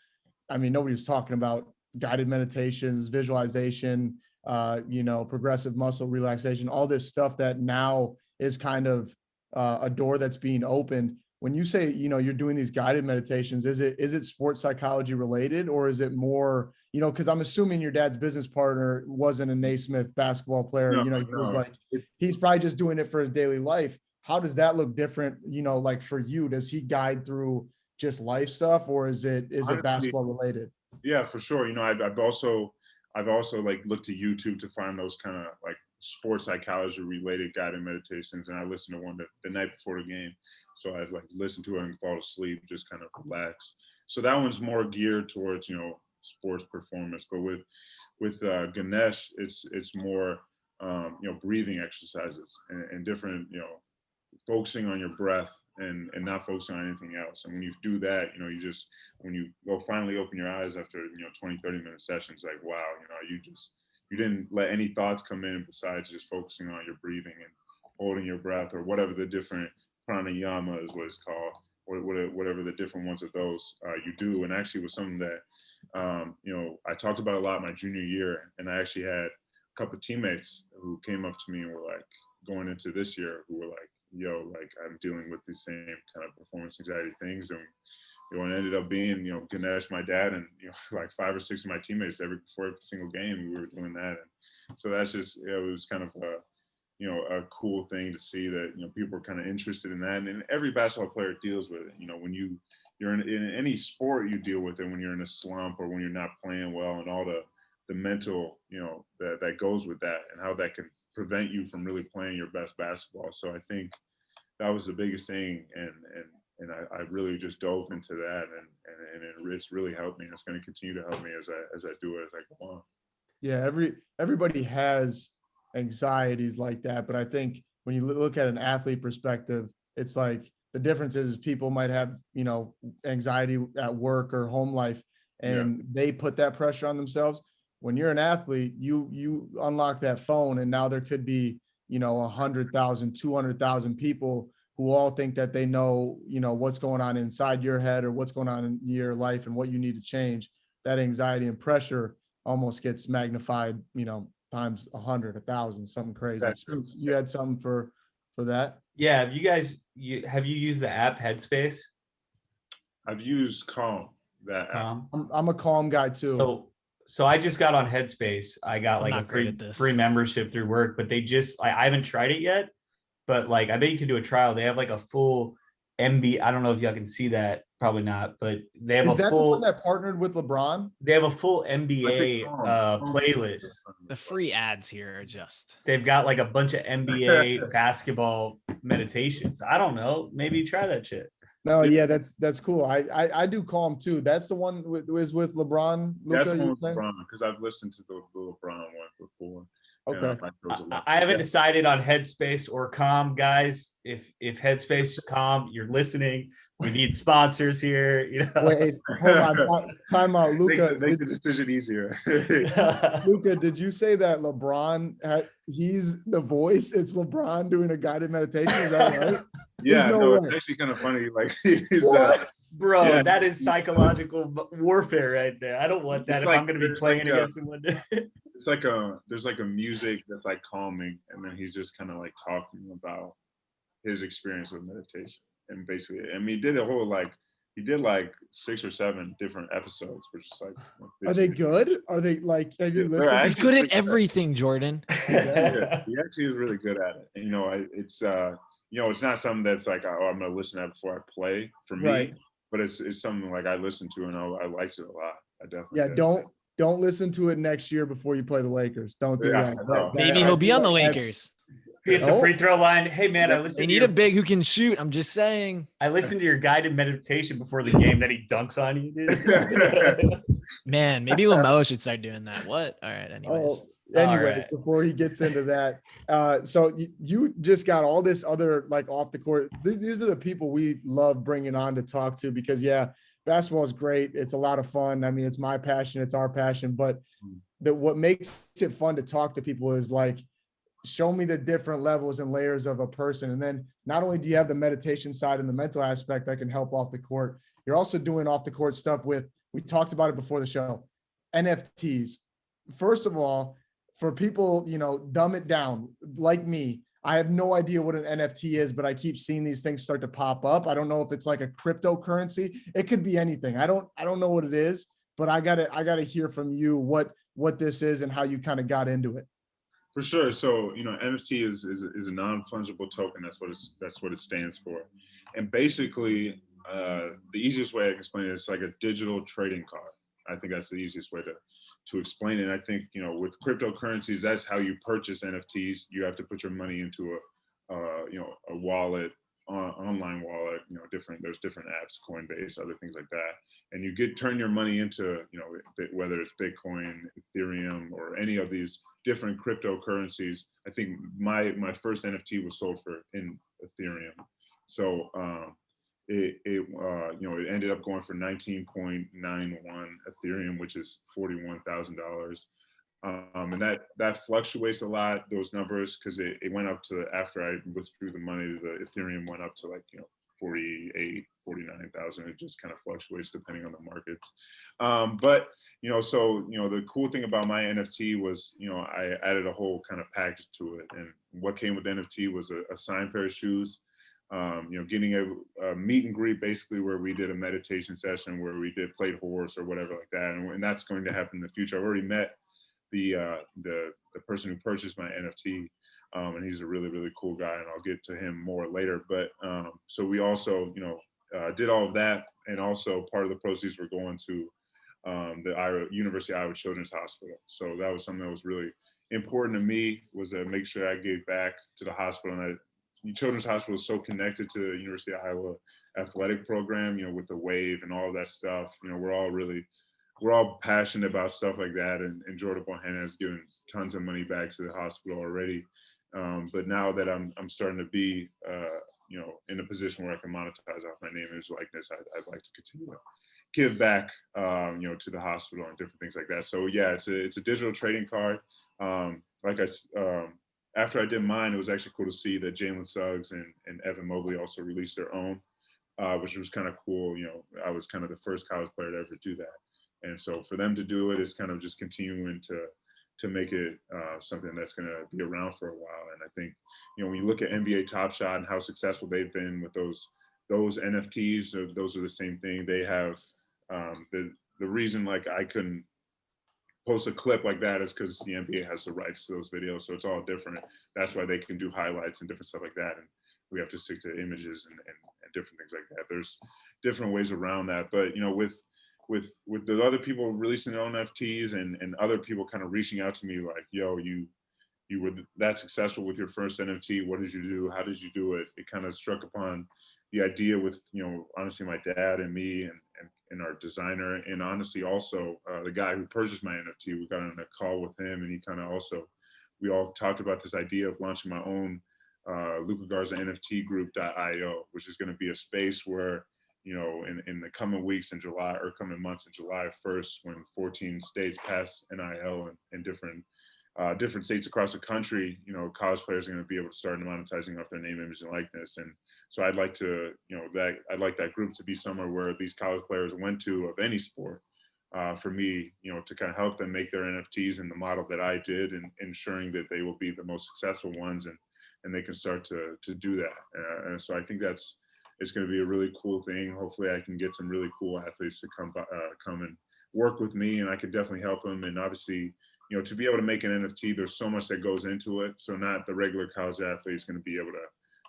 I mean, nobody was talking about guided meditations, visualization, progressive muscle relaxation, all this stuff that now is kind of a door that's being opened. When you say, you're doing these guided meditations, is it sports psychology related, or is it more, because I'm assuming your dad's business partner wasn't a Naismith basketball player. No, He was no. like, he's probably just doing it for his daily life. How does that look different? Like for you, does he guide through just life stuff, or is it Honestly, basketball related? Yeah, for sure. I've also like looked to YouTube to find those kind of like sports psychology related guided meditations, and I listened to one the night before the game. So I like listen to it and fall asleep, just kind of relax. So that one's more geared towards sports performance. But with Ganesh, it's more breathing exercises and different focusing on your breath and not focusing on anything else. And when you do that, you just, when you go finally open your eyes after 20-30 minute sessions, like, wow, you didn't let any thoughts come in besides just focusing on your breathing and holding your breath, or whatever the different pranayama is what it's called, or whatever the different ones of those you do. And actually was something that I talked about a lot my junior year, and I actually had a couple of teammates who came up to me and were like, going into this year, who were like, yo, like I'm dealing with the same kind of performance anxiety things. And it ended up being, Ganesh, my dad, and like 5 or 6 of my teammates before every single game we were doing that. And so that's just, it was kind of a cool thing to see that people are kind of interested in that. And every basketball player deals with it. When you're in any sport, you deal with it when you're in a slump or when you're not playing well, and all the mental that goes with that, and how that can prevent you from really playing your best basketball. So I think that was the biggest thing, and I really just dove into that, and it's really helped me. It's going to continue to help me as I do it, as I go on. Yeah, everybody has anxieties like that, but I think when you look at an athlete perspective, it's like the difference is people might have anxiety at work or home life, and they put that pressure on themselves. When you're an athlete, you unlock that phone, and now there could be 100,000, 200,000 people who all think that they know what's going on inside your head or what's going on in your life and what you need to change. That anxiety and pressure almost gets magnified, times 100, 1,000, something crazy. Spence, you had something for that? Yeah. Have you used the app Headspace? I've used Calm. Calm. I'm a Calm guy too. So I just got on Headspace. I got like a free membership through work, but I haven't tried it yet, but like I bet you can do a trial. They have like a full MB. I don't know if y'all can see that. Probably not, but they have the one that partnered with LeBron? They have a full NBA playlist. The free ads here are just. They've got like a bunch of NBA basketball meditations. I don't know. Maybe try that shit. No, yeah, that's cool. I do Calm too. That's the one with LeBron. Luka, that's one with LeBron, because I've listened to the LeBron one before. Okay. I haven't decided on Headspace or Calm, guys. If Headspace, Calm, you're listening. We need sponsors here. Wait, hold on. Time out, Luka. Make the decision easier. Luka, did you say that LeBron he's the voice? It's LeBron doing a guided meditation. Is that right? Yeah, it's actually kind of funny. Like, bro, yeah. That is psychological warfare right there. I don't want that if I'm going to be playing against him one day. It's like there's like a music that's like calming, and then he's just kind of like talking about his experience with meditation. And basically, he did he did like 6 or 7 different episodes, which is like. Are they good? Are they like? Have you listened? He's good at everything, Jordan. Yeah, he actually is really good at it. And, it's it's not something that's like, oh, I'm gonna listen to that before I play for me, right. But it's something like I listen to, and I liked it a lot. I definitely. Yeah, don't listen to it next year before you play the Lakers. Don't do that. Maybe he'll be on the Lakers. Hit the free throw line. Hey man, They need a big who can shoot. I'm just saying. I listened to your guided meditation before the game that he dunks on you, dude. Man, maybe LaMelo should start doing that. What? All right. Anyways, before he gets into that, so you just got all this other like off the court. These are the people we love bringing on to talk to, because basketball is great. It's a lot of fun. I mean, it's my passion. It's our passion. But what makes it fun to talk to people is like, show me the different levels and layers of a person. And then not only do you have the meditation side and the mental aspect that can help off the court, you're also doing off the court stuff we talked about it before the show, NFTs. First of all, for people, dumb it down like me, I have no idea what an NFT is, but I keep seeing these things start to pop up. I don't know if it's like a cryptocurrency. It could be anything. I don't know what it is, but I gotta hear from you what this is and how you kind of got into it. For sure. So, NFT is a non-fungible token. That's what it stands for. And basically, the easiest way I can explain it is like a digital trading card. I think that's the easiest way to explain it. I think, with cryptocurrencies, that's how you purchase NFTs. You have to put your money into a wallet, online wallet, there's different apps, Coinbase, other things like that. And you turn your money into, whether it's Bitcoin, Ethereum, or any of these different cryptocurrencies. I think my first NFT was sold in Ethereum. So it ended up going for 19.91 Ethereum, which is $41,000. And that fluctuates a lot, those numbers, because it went up to, after I withdrew the money, the Ethereum went up to like 48, 49,000. It just kind of fluctuates depending on the markets. But, so, the cool thing about my NFT was, I added a whole kind of package to it. And what came with NFT was a signed pair of shoes, getting a meet and greet, basically, where we did a meditation session, where we played horse or whatever like that. And that's going to happen in the future. I've already met the person who purchased my NFT. And he's a really, really cool guy, and I'll get to him more later. But so we also, did all of that, and also part of the proceeds were going to the University of Iowa Children's Hospital. So that was something that was really important to me, was to make sure I gave back to the hospital. And the Children's Hospital is so connected to the University of Iowa athletic program, with the wave and all of that stuff. We're all passionate about stuff like that. And Jordan Bohanna has given tons of money back to the hospital already. But now that I'm starting to be, in a position where I can monetize off my name, image, likeness, I'd like to continue to give back, to the hospital and different things like that. So yeah, it's a digital trading card. After I did mine, it was actually cool to see that Jalen Suggs and Evan Mobley also released their own, which was kind of cool. I was kind of the first college player to ever do that. And so for them to do it is kind of just continuing to make it something that's going to be around for a while. And I think, when you look at NBA Top Shot and how successful they've been with those NFTs, those are the same thing. They have the reason like I couldn't post a clip like that is because the NBA has the rights to those videos. So it's all different. That's why they can do highlights and different stuff like that. And we have to stick to images and different things like that. There's different ways around that. But, with the other people releasing their own NFTs and other people kind of reaching out to me like, yo, you were that successful with your first NFT. What did you do? How did you do it? It kind of struck upon the idea with, honestly, my dad and me and our designer, and honestly also the guy who purchased my NFT. We got on a call with him, and he kind of also, we all talked about this idea of launching my own Luka Garza NFT group.io, which is going to be a space where, in the coming weeks in July, or coming months in July 1st, when 14 states pass NIL and different states across the country, college players are going to be able to start monetizing off their name, image, and likeness. And so I'd like to, I'd like that group to be somewhere where these college players went to, of any sport, for me, to kind of help them make their NFTs in the model that I did, and ensuring that they will be the most successful ones, and they can start to do that. And so I think it's going to be a really cool thing. Hopefully I can get some really cool athletes to come and work with me, and I could definitely help them. And obviously, to be able to make an NFT, there's so much that goes into it. So not the regular college athlete is going to be able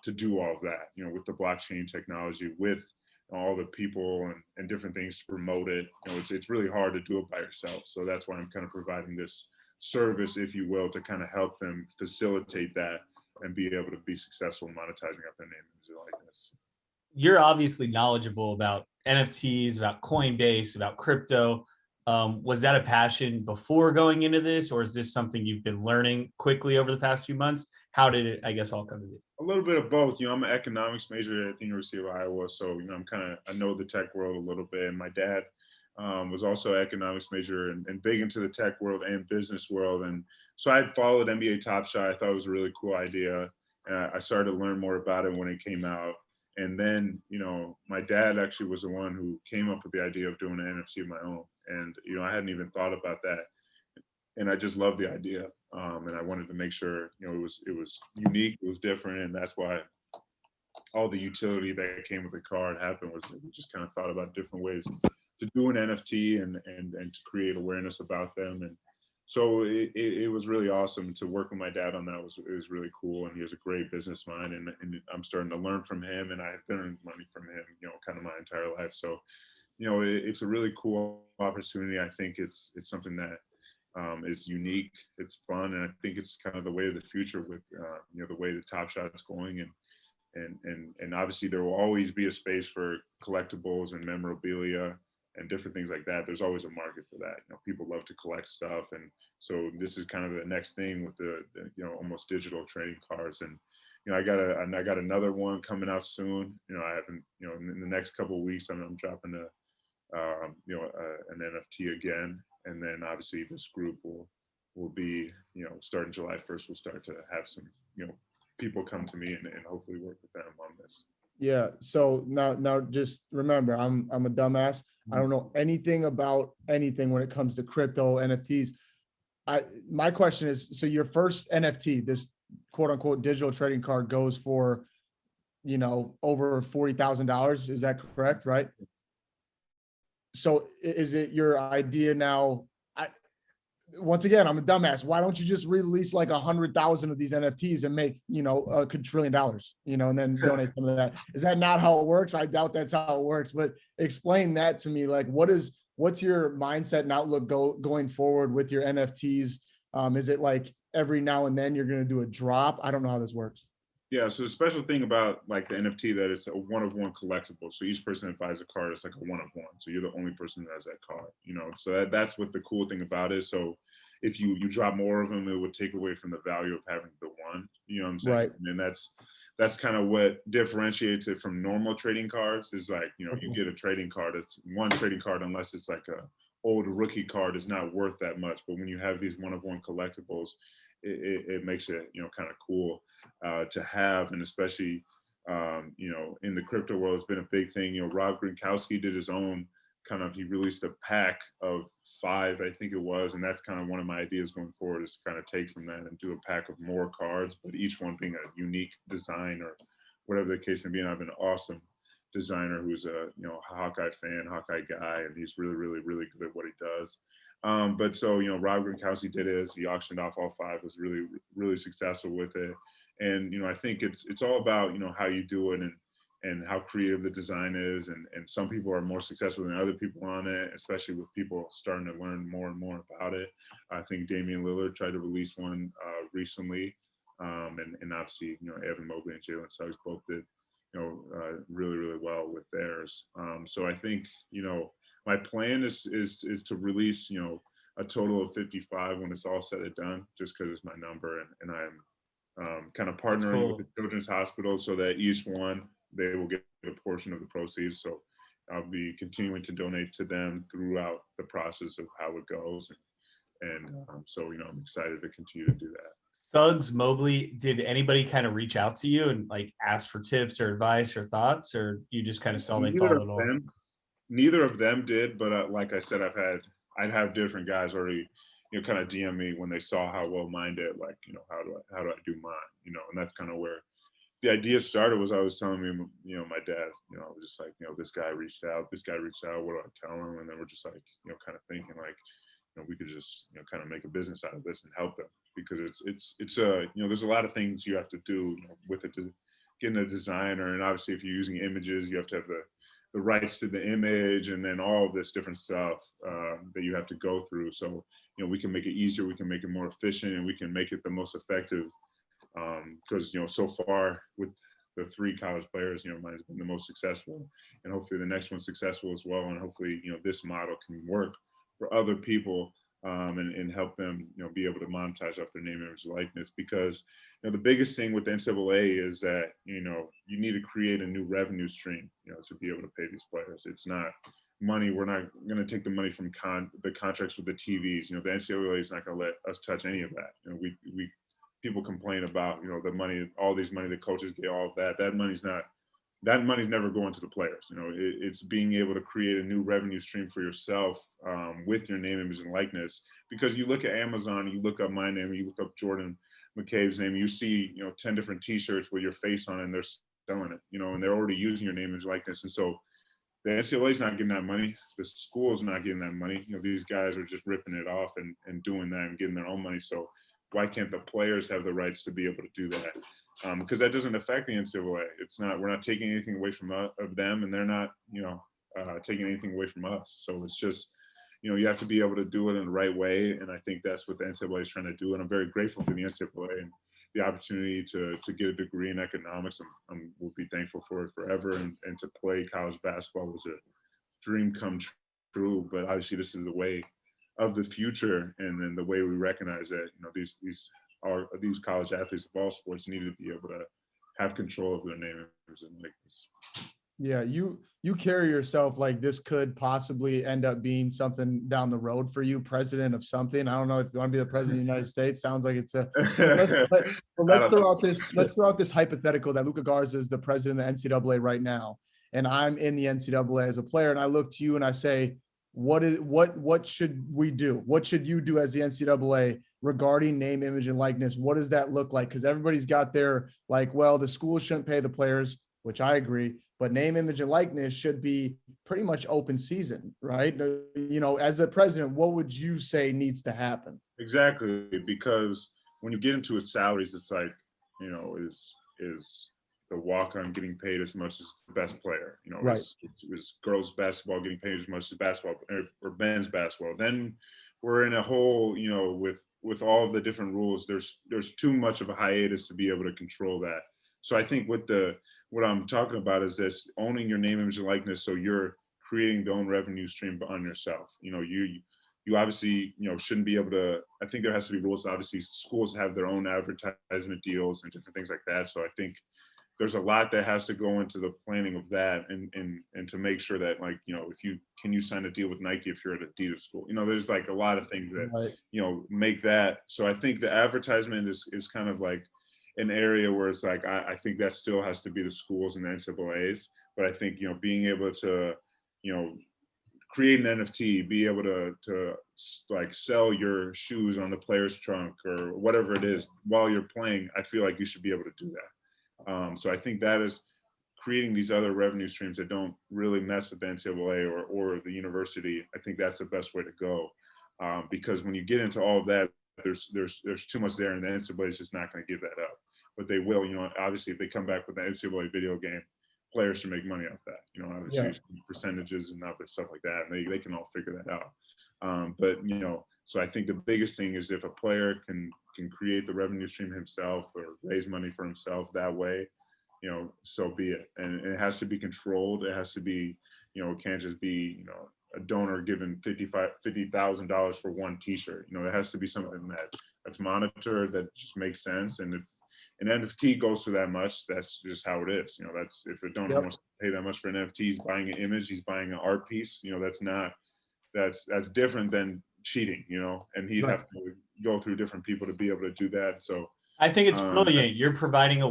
to do all of that, with the blockchain technology, with all the people and different things to promote it. It's really hard to do it by yourself. So that's why I'm kind of providing this service, if you will, to kind of help them facilitate that and be able to be successful in monetizing up their name like this. You're obviously knowledgeable about NFTs, about Coinbase, about crypto. Was that a passion before going into this, or is this something you've been learning quickly over the past few months? How did it, I guess, all come to you? A little bit of both. I'm an economics major at the University of Iowa, so I know the tech world a little bit. And my dad was also an economics major and big into the tech world and business world. And so I had followed NBA Top Shot. I thought it was a really cool idea. I started to learn more about it when it came out. And then, my dad actually was the one who came up with the idea of doing an NFT of my own. And, I hadn't even thought about that. And I just loved the idea. And I wanted to make sure, it was unique, it was different. And that's why all the utility that came with the card happened, was we just kind of thought about different ways to do an NFT and to create awareness about them. And so it was really awesome to work with my dad on that. It was really cool. And he has a great business mind, and I'm starting to learn from him, and I've earned money from him, kind of my entire life. So, it's a really cool opportunity. I think it's something that is unique. It's fun. And I think it's kind of the way of the future with, the way the Top Shot is going. And obviously there will always be a space for collectibles and memorabilia and different things like that. There's always a market for that. People love to collect stuff. And so this is kind of the next thing with the almost digital trading cards. And, I got another one coming out soon. I haven't, in the next couple of weeks, I'm dropping an NFT again. And then obviously this group will be, starting July 1st, we'll start to have some, people come to me and hopefully work with them on this. Yeah. So now just remember, I'm a dumbass. I don't know anything about anything when it comes to crypto NFTs. My question is, so your first NFT, this quote unquote digital trading card, goes for, over $40,000. Is that correct? Right. So is it your idea now? Once again, I'm a dumbass. Why don't you just release like 100,000 of these NFTs and make, $1 trillion, and then donate some of that? Is that not how it works? I doubt that's how it works, but explain that to me. Like, what's your mindset and outlook going forward with your NFTs? Is it like every now and then you're going to do a drop? I don't know how this works. Yeah, so the special thing about like the NFT that it's a one-of-one collectible. So each person that buys a card, it's like a one-of-one. So you're the only person that has that card, So that's what the cool thing about it. So if you drop more of them, it would take away from the value of having the one. You know what I'm saying? Right. And that's kind of what differentiates it from normal trading cards. Is like you get a trading card. It's one trading card unless it's like a old rookie card is not worth that much. But when you have these one-of-one collectibles, it makes it kind of cool to have, and especially in the crypto world, it's been a big thing. Rob Gronkowski did his own he released a pack of 5, I think it was, and that's kind of one of my ideas going forward, is to kind of take from that and do a pack of more cards, but each one being a unique design or whatever the case may be. And I have an awesome designer who's a Hawkeye fan, Hawkeye guy, and he's really, really, really good at what he does. But so Rob Gronkowski did his. He auctioned off all 5. Was really, really successful with it. And I think it's all about how you do it and how creative the design is. And some people are more successful than other people on it, especially with people starting to learn more and more about it. I think Damian Lillard tried to release one recently, and obviously Evan Mobley and Jalen Suggs both did really, really well with theirs. So I think my plan is to release a total of 55 when it's all said and done, just because it's my number, and I'm kind of partnering with the Children's Hospital so that each one, they will get a portion of the proceeds. So I'll be continuing to donate to them throughout the process of how it goes. And so, I'm excited to continue to do that. Suggs, Mobley, did anybody kind of reach out to you and like ask for tips or advice or thoughts, or you just kind of saw they followed along? Neither of them did, but like I said, I'd have different guys already, kind of DM me when they saw how well mine did, like, how do I do mine, and that's kind of where the idea started. Was I was telling me, my dad, I was just like, this guy reached out, what do I tell him? And then we're just like, kind of thinking like, we could just, kind of make a business out of this and help them, because it's there's a lot of things you have to do with it, to getting a designer. And obviously if you're using images, you have to have the rights to the image, and then all of this different stuff that you have to go through. So, we can make it easier, we can make it more efficient, and we can make it the most effective. Because, so far with the 3 college players, mine has been the most successful, and hopefully the next one's successful as well. And hopefully, this model can work for other people, and help them, be able to monetize off their name, image, likeness. Because, the biggest thing with the NCAA is that, you need to create a new revenue stream, to be able to pay these players. It's not money. We're not going to take the money from the contracts with the TVs. The NCAA is not going to let us touch any of that. People complain about, the money, all these money the coaches get, all of that. That money's never going to the players. It's being able to create a new revenue stream for yourself, with your name, image, and likeness. Because you look at Amazon, you look up my name, you look up Jordan McCabe's name, you see, 10 different T-shirts with your face on it, and they're selling it, and they're already using your name, image, likeness. And so the NCAA is not getting that money. The school's not getting that money. These guys are just ripping it off and doing that and getting their own money. So why can't the players have the rights to be able to do that? Because that doesn't affect the NCAA. We're not taking anything away from of them, and they're not, taking anything away from us. So it's just, you have to be able to do it in the right way. And I think that's what the NCAA is trying to do. And I'm very grateful for the NCAA and the opportunity to get a degree in economics. We'll be thankful for it forever. And to play college basketball was a dream come true. But obviously this is the way of the future, and then the way we recognize that these college athletes of all sports need to be able to have control of their name and likeness. Yeah, you carry yourself like this could possibly end up being something down the road for you, president of something. I don't know if you want to be the president of the United States. Sounds like it's let's throw out this hypothetical that Luka Garza is the president of the NCAA right now, and I'm in the NCAA as a player, and I look to you and I say, what should we do? What should you do as the NCAA regarding name, image, and likeness? What does that look like? Because everybody's got their like, well, the schools shouldn't pay the players, which I agree, but name, image, and likeness should be pretty much open season, right? You know, as a president, what would you say needs to happen? Exactly, because when you get into its salaries, it's like, you know, is the walk-on getting paid as much as the best player? You know, right. is girls basketball getting paid as much as basketball or men's basketball? Then we're in a whole, you know, with all of the different rules, there's too much of a hiatus to be able to control that. So I think what I'm talking about is this: owning your name, image, and likeness. So you're creating your own revenue stream on yourself. You know, you obviously, you know, shouldn't be able to, I think there has to be rules. Obviously schools have their own advertisement deals and different things like that. So I think there's a lot that has to go into the planning of that and to make sure that, like, you know, can you sign a deal with Nike if you're at Adidas school? You know, there's like a lot of things that, right. you know, make that. So I think the advertisement is kind of like an area where it's like, I think that still has to be the schools and the NCAAs. But I think, you know, being able to, you know, create an NFT, be able to like sell your shoes on the player's trunk or whatever it is while you're playing, I feel like you should be able to do that. So I think that is creating these other revenue streams that don't really mess with the NCAA or the university. I think that's the best way to go, because when you get into all of that, there's too much there, and the NCAA is just not going to give that up. But they will, you know, obviously if they come back with the NCAA video game, players should make money off that, you know, obviously percentages and other stuff like that, and they can all figure that out. But, you know, so I think the biggest thing is if a player can create the revenue stream himself or raise money for himself that way, you know, so be it. And it has to be controlled. It has to be, you know, it can't just be, you know, a donor giving $50,000 for one T-shirt. You know, it has to be something that's monitored, that just makes sense. And if an NFT goes for that much, that's just how it is. You know, that's, if a donor wants to pay that much for an NFT, he's buying an image, he's buying an art piece. You know, that's different than cheating, you know, and he'd have to go through different people to be able to do that. So I think it's brilliant. You're providing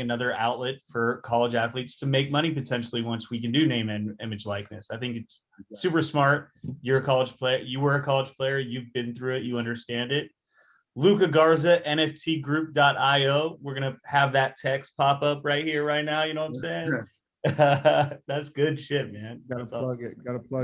another outlet for college athletes to make money potentially once we can do name and image likeness. I think it's super smart. You're a college player. You were a college player. You've been through it. You understand it. Luka Garza, NFTgroup.io. We're going to have that text pop up right here, right now. You know what I'm saying? That's good shit, man. Gotta plug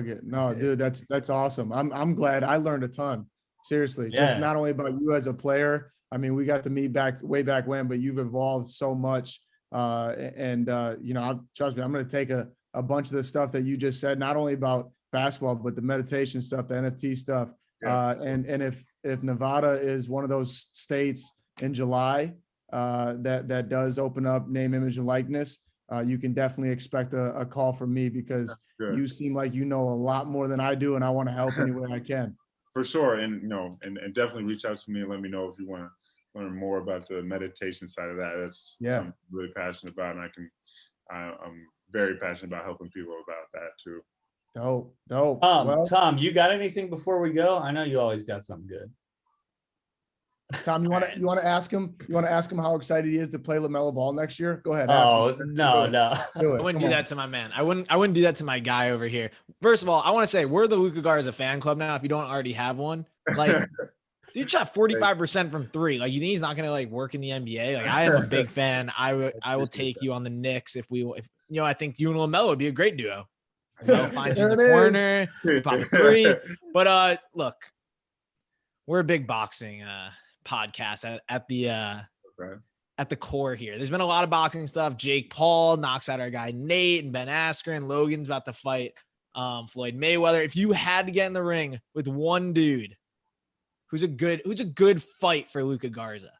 it. No, dude, that's awesome. I'm glad. I learned a ton. Seriously, just not only about you as a player. I mean, we got to meet way back when, but you've evolved so much. You know, trust me, I'm going to take a bunch of the stuff that you just said, not only about basketball, but the meditation stuff, the NFT stuff. And if Nevada is one of those states in July that does open up name, image, and likeness, you can definitely expect a call from me, because you seem like you know a lot more than I do, and I want to help any way I can. For sure. And, you know, and definitely reach out to me and let me know if you want to learn more about the meditation side of that. That's something I'm really passionate about. And I'm very passionate about helping people about that too. Dope. Tom, you got anything before we go? I know you always got something good. Tom, you want to ask him? You want to ask him how excited he is to play LaMelo Ball next year? Go ahead. No. I wouldn't do that to my man. I wouldn't do that to my guy over here. First of all, I want to say we're the Luka Garza fan club now. If you don't already have one, like, dude shot 45% from three. Like, you think he's not gonna like work in the NBA? Like, I am a big fan. I will take you on the Knicks if you know. I think you and LaMelo would be a great duo. I'll find you in the corner, pop a three. But look, we're a big boxing podcast at the core here. There's been a lot of boxing stuff. Jake Paul knocks out our guy Nate, and Ben Askren. Logan's about to fight Floyd Mayweather. If you had to get in the ring with one dude who's a good fight for Luka Garza.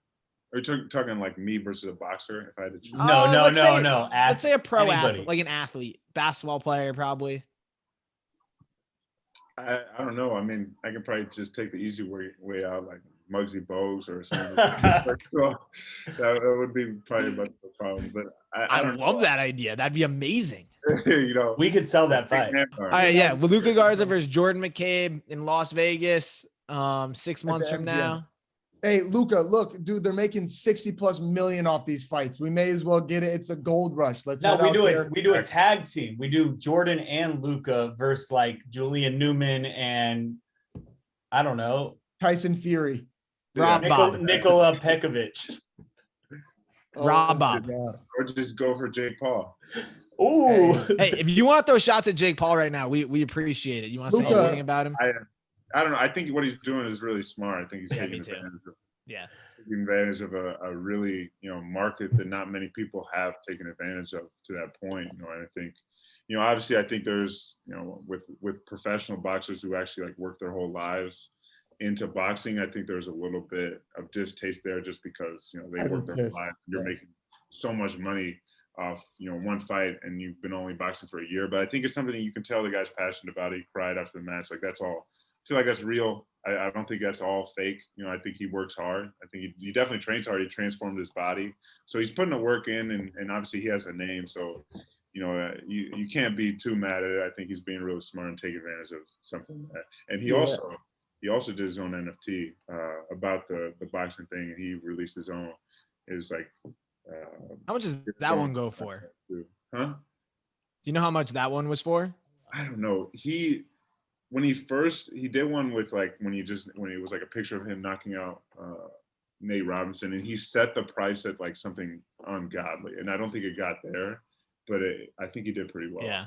Are you talking like me versus a boxer? If I had to choose? No. Let's say a pro athlete, like an athlete, basketball player, probably. I don't know. I mean, I can probably just take the easy way out, like Muggsy Bogues or something. that would be probably much of a problem. But I love that idea. That'd be amazing. You know, we could sell that fight. All right, yeah. With Luka Garza versus Jordan McCabe in Las Vegas, 6 months from now. Hey, Luka, look, dude, they're making 60+ million off these fights. We may as well get it. It's a gold rush. Let's No, head we out do there. it. We do a tag team. We do Jordan and Luka versus like Julian Newman and I don't know, Tyson Fury. Rob Bob. Nikola Pekovic. Rob Oh, Bob. God. Or just go for Jake Paul. Ooh. Hey, if you want to throw shots at Jake Paul right now, we appreciate it. You want to say Luka, anything about him? I don't know. I think what he's doing is really smart. I think he's Yeah, taking me too. advantage of a really, market that not many people have taken advantage of to that point. And I think, obviously I think there's, with professional boxers who actually like work their whole lives into boxing, I think there's a little bit of distaste there just because, they work their whole life. You're making so much money off, one fight and you've been only boxing for a year. But I think it's something that you can tell the guy's passionate about it. He cried after the match. Like that's all. I feel like that's real. I don't think that's all fake. I think he works hard. I think he definitely trains hard. He transformed his body. So he's putting the work in and obviously he has a name. So, you can't be too mad at it. I think he's being really smart and take advantage of something like that. And he also did his own NFT about the boxing thing, and he released his own. It was like, How much does that one go for? Huh? Do you know how much that one was for? I don't know. When he did one with like when he was like a picture of him knocking out Nate Robinson, and he set the price at like something ungodly, and I don't think it got there, but I think he did pretty well. Yeah.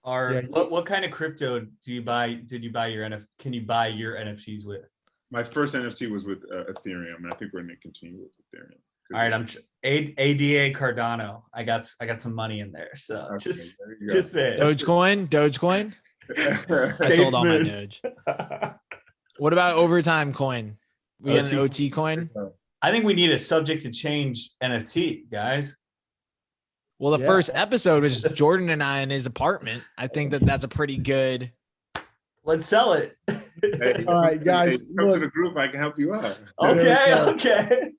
What kind of crypto do you buy? Did you buy your Can you buy your NFTs with? My first NFT was with Ethereum, and I think we're going to continue with Ethereum. All right, I'm ADA Cardano. I got some money in there, so Okay, just say it. Dogecoin. I sold all my Doge. What about overtime coin? We got an OT coin. I think we need a Subject2Change NFT, guys. Well, the first episode was Jordan and I in his apartment. I think that's a pretty good. Let's sell it. Hey, all right, guys. Come to the group. I can help you out. Okay.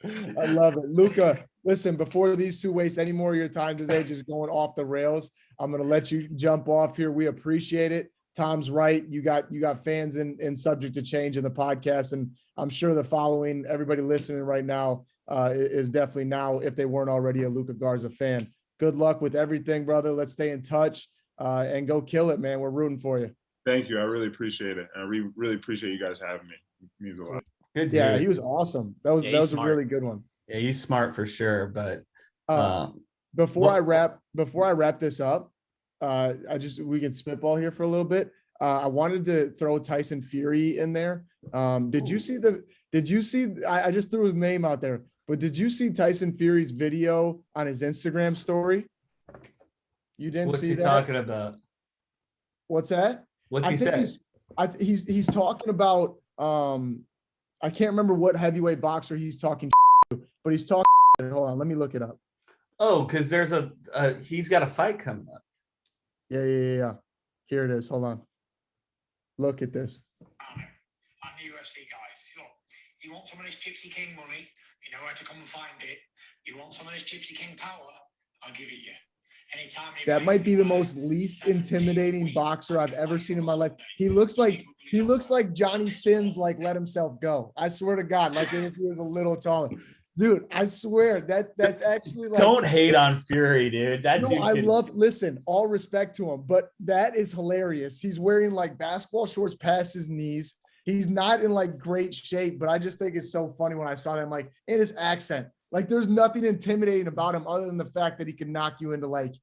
I love it. Luka, listen, before these two waste any more of your time today, just going off the rails, I'm going to let you jump off here. We appreciate it. Tom's right. You got fans in Subject2Change in the podcast. And I'm sure the following, everybody listening right now is definitely now, if they weren't already, a Luka Garza fan. Good luck with everything, brother. Let's stay in touch and go kill it, man. We're rooting for you. Thank you. I really appreciate it. I really appreciate you guys having me. It means a lot. Good dude. Yeah, he was awesome. That was a really good one. Yeah, he's smart for sure. But before I wrap this up, we can spitball here for a little bit. I wanted to throw Tyson Fury in there. Did you see I just threw his name out there, but did you see Tyson Fury's video on his Instagram story? You didn't see that? What's he talking about? What's that? What's he saying? He's talking about I can't remember what heavyweight boxer he's talking to, but he's talking. Hold on, let me look it up. Oh, because there's he's got a fight coming up. Yeah. Here it is. Hold on. Look at this. I'm the UFC guys. Look, you want some of this Gypsy King money, you know where to come and find it. You want some of this Gypsy King power, I'll give it you. Anytime. That might be the most least intimidating boxer I've ever seen in my life. He looks like Johnny Sins, like let himself go. I swear to God, like if he was a little taller. Dude, I swear that's actually like. Don't hate on Fury, dude. Listen, all respect to him, but that is hilarious. He's wearing like basketball shorts past his knees. He's not in like great shape, but I just think it's so funny when I saw him like in his accent. Like there's nothing intimidating about him other than the fact that he can knock you into like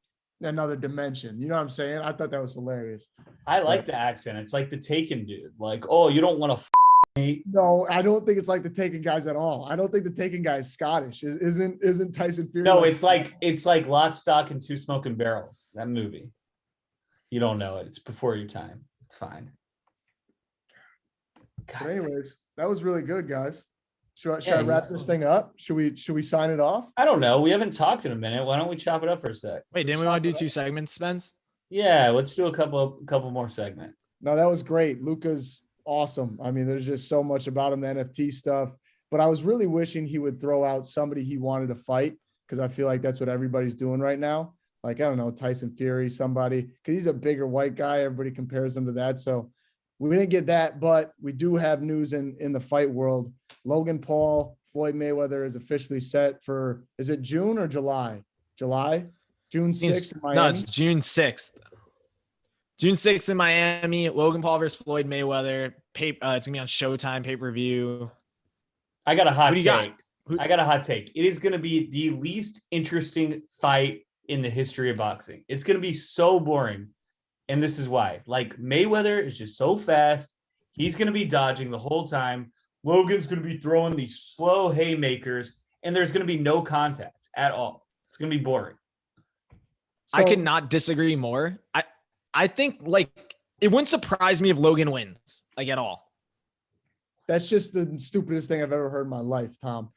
another dimension. You know what I'm saying? I thought that was hilarious. I like the accent. It's like the Taken dude. Like, oh, you don't want to me. No, I don't think it's like the Taken guys at all. I don't think the Taken guy is Scottish. Isn't Tyson Fury? No, it's like Lock, Stock, and Two Smoking Barrels. That movie. You don't know it. It's before your time. It's fine. But anyways, that was really good, guys. Should I wrap this thing up? Should we sign it off? I don't know. We haven't talked in a minute. Why don't we chop it up for a sec? Wait, didn't we want to do 2 segments, Spence? Yeah, let's do a couple more segments. No, that was great. Luka's awesome. I mean, there's just so much about him, the NFT stuff. But I was really wishing he would throw out somebody he wanted to fight, because I feel like that's what everybody's doing right now. Like, I don't know, Tyson Fury, somebody, because he's a bigger white guy. Everybody compares him to that. So we didn't get that, but we do have news in the fight world. Logan Paul, Floyd Mayweather is officially set for, is it June or July? June 6th in Miami? No, it's June 6th. June 6th in Miami. Logan Paul versus Floyd Mayweather. It's going to be on Showtime pay-per-view. I got a hot Who do you got? take. I got a hot take. It is going to be the least interesting fight in the history of boxing. It's going to be so boring. And this is why. Like, Mayweather is just so fast. He's going to be dodging the whole time. Logan's going to be throwing these slow haymakers, and there's going to be no contact at all. It's going to be boring. I could not disagree more. I think, like, it wouldn't surprise me if Logan wins, like, at all. That's just the stupidest thing I've ever heard in my life, Tom.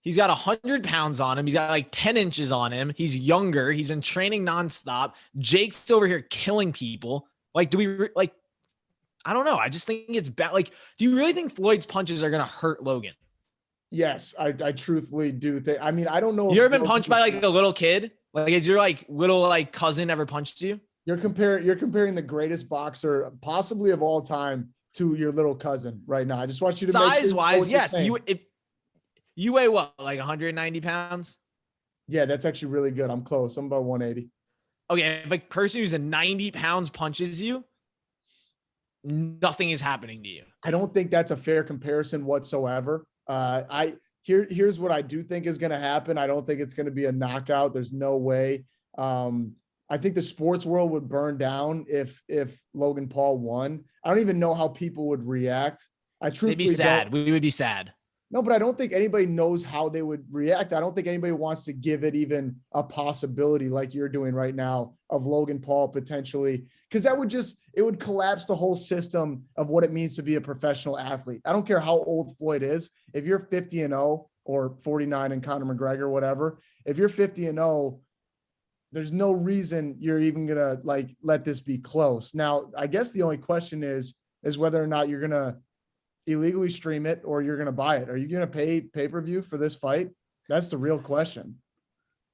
He's got 100 pounds on him. He's got like 10 inches on him. He's younger. He's been training nonstop. Jake's over here killing people. Like, I don't know. I just think it's bad. Like, do you really think Floyd's punches are going to hurt Logan? Yes, I truthfully do think. I mean, I don't know. You ever been punched by like a little kid? Like, has your like little like cousin ever punched you? You're comparing the greatest boxer possibly of all time to your little cousin right now. I just want you to make size sure wise, yes. You weigh what, like 190 pounds? Yeah, that's actually really good. I'm close. I'm about 180. Okay, if a person who's a 90 pounds punches you, nothing is happening to you. I don't think that's a fair comparison whatsoever. Here's what I do think is going to happen. I don't think it's going to be a knockout. There's no way. I think the sports world would burn down if Logan Paul won. I don't even know how people would react. They'd be sad. We would be sad. No, but I don't think anybody knows how they would react. I don't think anybody wants to give it even a possibility like you're doing right now of Logan Paul potentially, because it would collapse the whole system of what it means to be a professional athlete. I don't care how old Floyd is. If you're 50-0 or 49 and Conor McGregor, whatever, if you're 50-0, there's no reason you're even going to like let this be close. Now, I guess the only question is whether or not you're going to illegally stream it or you're going to buy it. Are you going to pay pay-per-view for this fight? That's the real question.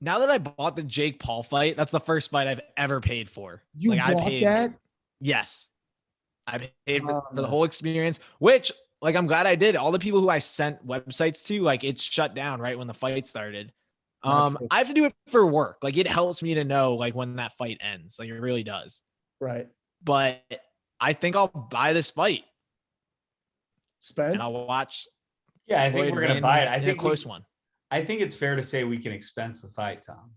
Now that I bought the Jake Paul fight, that's the first fight I've ever paid for. You like, bought that? Yes. I paid for the whole experience, which like, I'm glad I did. All the people who I sent websites to, like it's shut down right when the fight started. I have to do it for work. Like it helps me to know like when that fight ends. Like it really does. Right. But I think I'll buy this fight. Spence? And I'll watch. Yeah, I think we're going to buy it. I think a close one. I think it's fair to say we can expense the fight, Tom.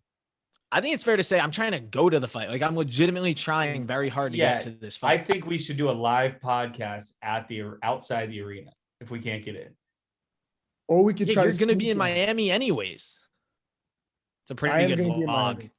I think it's fair to say I'm trying to go to the fight. Like I'm legitimately trying very hard to get to this fight. I think we should do a live podcast outside the arena if we can't get in. Or we could try. You're going to be in Miami anyways. It's a pretty good vlog.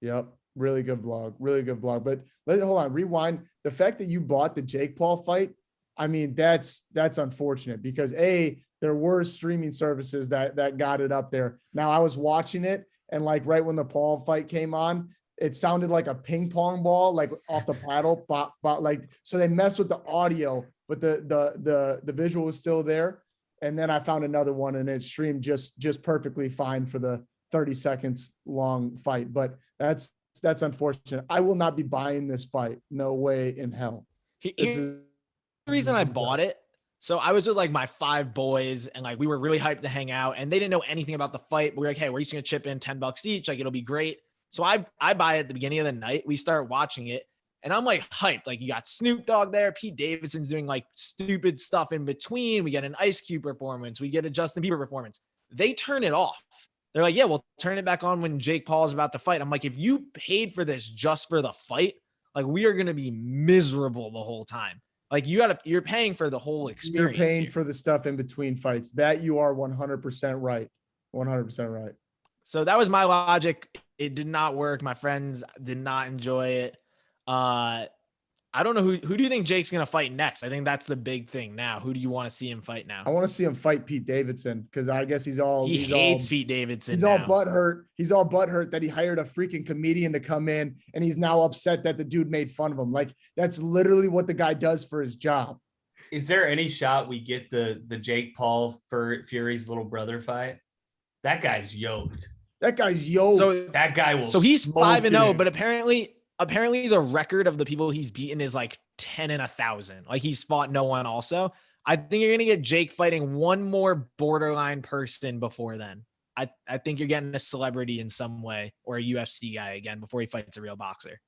Yep. Really good vlog. Really good vlog. But hold on, rewind. The fact that you bought the Jake Paul fight, I mean, that's unfortunate because there were streaming services that got it up there. Now I was watching it and like right when the Paul fight came on, it sounded like a ping pong ball, like off the paddle, but like, so they messed with the audio, but the visual was still there. And then I found another one and it streamed just perfectly fine for the 30 seconds long fight. But that's unfortunate. I will not be buying this fight. No way in hell. The reason I bought it. So I was with like my 5 boys and like, we were really hyped to hang out and they didn't know anything about the fight. But we're like, hey, we're each gonna chip in $10 each. Like it'll be great. So I buy it at the beginning of the night. We start watching it and I'm like hyped. Like you got Snoop Dogg there. Pete Davidson's doing like stupid stuff in between. We get an Ice Cube performance. We get a Justin Bieber performance. They turn it off. They're like, yeah, we'll turn it back on when Jake Paul is about to fight. I'm like, if you paid for this just for the fight, like we are going to be miserable the whole time. Like you're paying for the whole experience. You're paying for the stuff in between fights. That you are 100% right. 100% right. So that was my logic. It did not work. My friends did not enjoy it. I don't know who do you think Jake's going to fight next? I think that's the big thing now. Who do you want to see him fight now? I want to see him fight Pete Davidson because I guess he hates Pete Davidson. He's all butthurt. He's all butthurt that he hired a freaking comedian to come in and he's now upset that the dude made fun of him. Like that's literally what the guy does for his job. Is there any shot we get the Jake Paul for Fury's little brother fight? That guy's yoked. So that guy will. So he's 5-0, but apparently the record of the people he's beaten is like 10 and 1,000. Like he's fought no one also. I think you're going to get Jake fighting one more borderline person before then. I think you're getting a celebrity in some way or a UFC guy again before he fights a real boxer.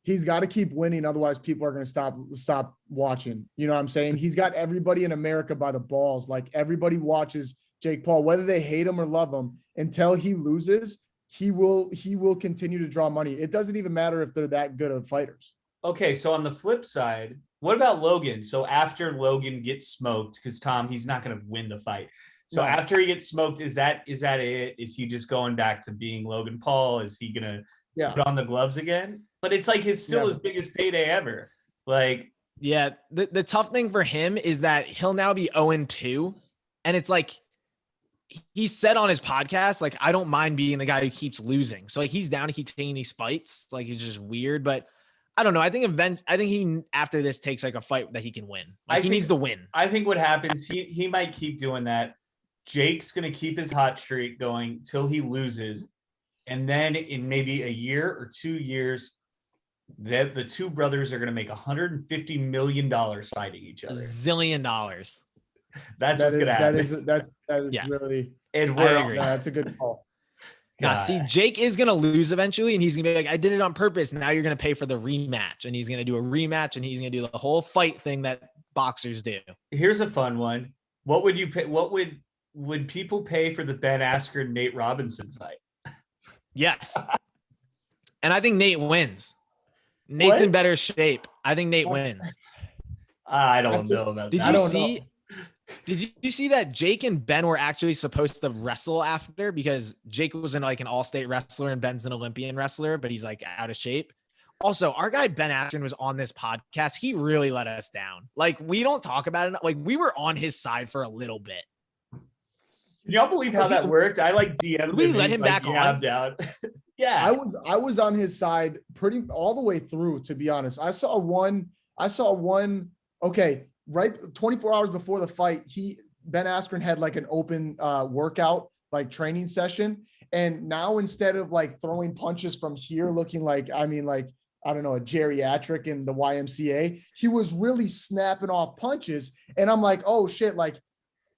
He's got to keep winning. Otherwise people are going to stop watching. You know what I'm saying? He's got everybody in America by the balls. Like everybody watches Jake Paul, whether they hate him or love him, until he loses, he will continue to draw money. It doesn't even matter if they're that good of fighters. Okay, so on the flip side, what about Logan? So after Logan gets smoked, because Tom, he's not going to win the fight. So No. after he gets smoked, is that it? Is he just going back to being Logan Paul? Is he going to put on the gloves again? But it's like his biggest payday ever. Like, yeah, the tough thing for him is that he'll now be 0-2. And it's like, he said on his podcast, like, I don't mind being the guy who keeps losing. So like he's down to keep taking these fights. Like it's just weird, but I don't know. I think he after this takes like a fight that he can win. Like he needs to win. I think what happens, he might keep doing that. Jake's going to keep his hot streak going till he loses. And then in maybe a year or 2 years, the two brothers are going to make $150 million fighting each other. $1 zillion. That's what's going to happen. That is really, and that's a good call. Now, see, Jake is going to lose eventually, and he's going to be like, I did it on purpose. Now you're going to pay for the rematch, and he's going to do a rematch, and he's going to do the whole fight thing that boxers do. Here's a fun one. What would you pay? What would people pay for the Ben Askren Nate Robinson fight? Yes. And I think Nate wins. Nate's in better shape. I think Nate wins. I don't know about that. Did you see that Jake and Ben were actually supposed to wrestle after, because Jake was like an all-state wrestler and Ben's an Olympian wrestler, but he's like out of shape. Also, our guy Ben Askren was on this podcast. He really let us down. Like we don't talk about it. Like we were on his side for a little bit. Can y'all believe how that worked? I like DM'd him. We let him back on. Yeah. I was on his side pretty all the way through, to be honest. I saw one, okay, right 24 hours before the fight, Ben Askren had like an open workout, like training session. And now instead of like throwing punches from here, looking like, I don't know, a geriatric in the YMCA, he was really snapping off punches. And I'm like, oh shit, like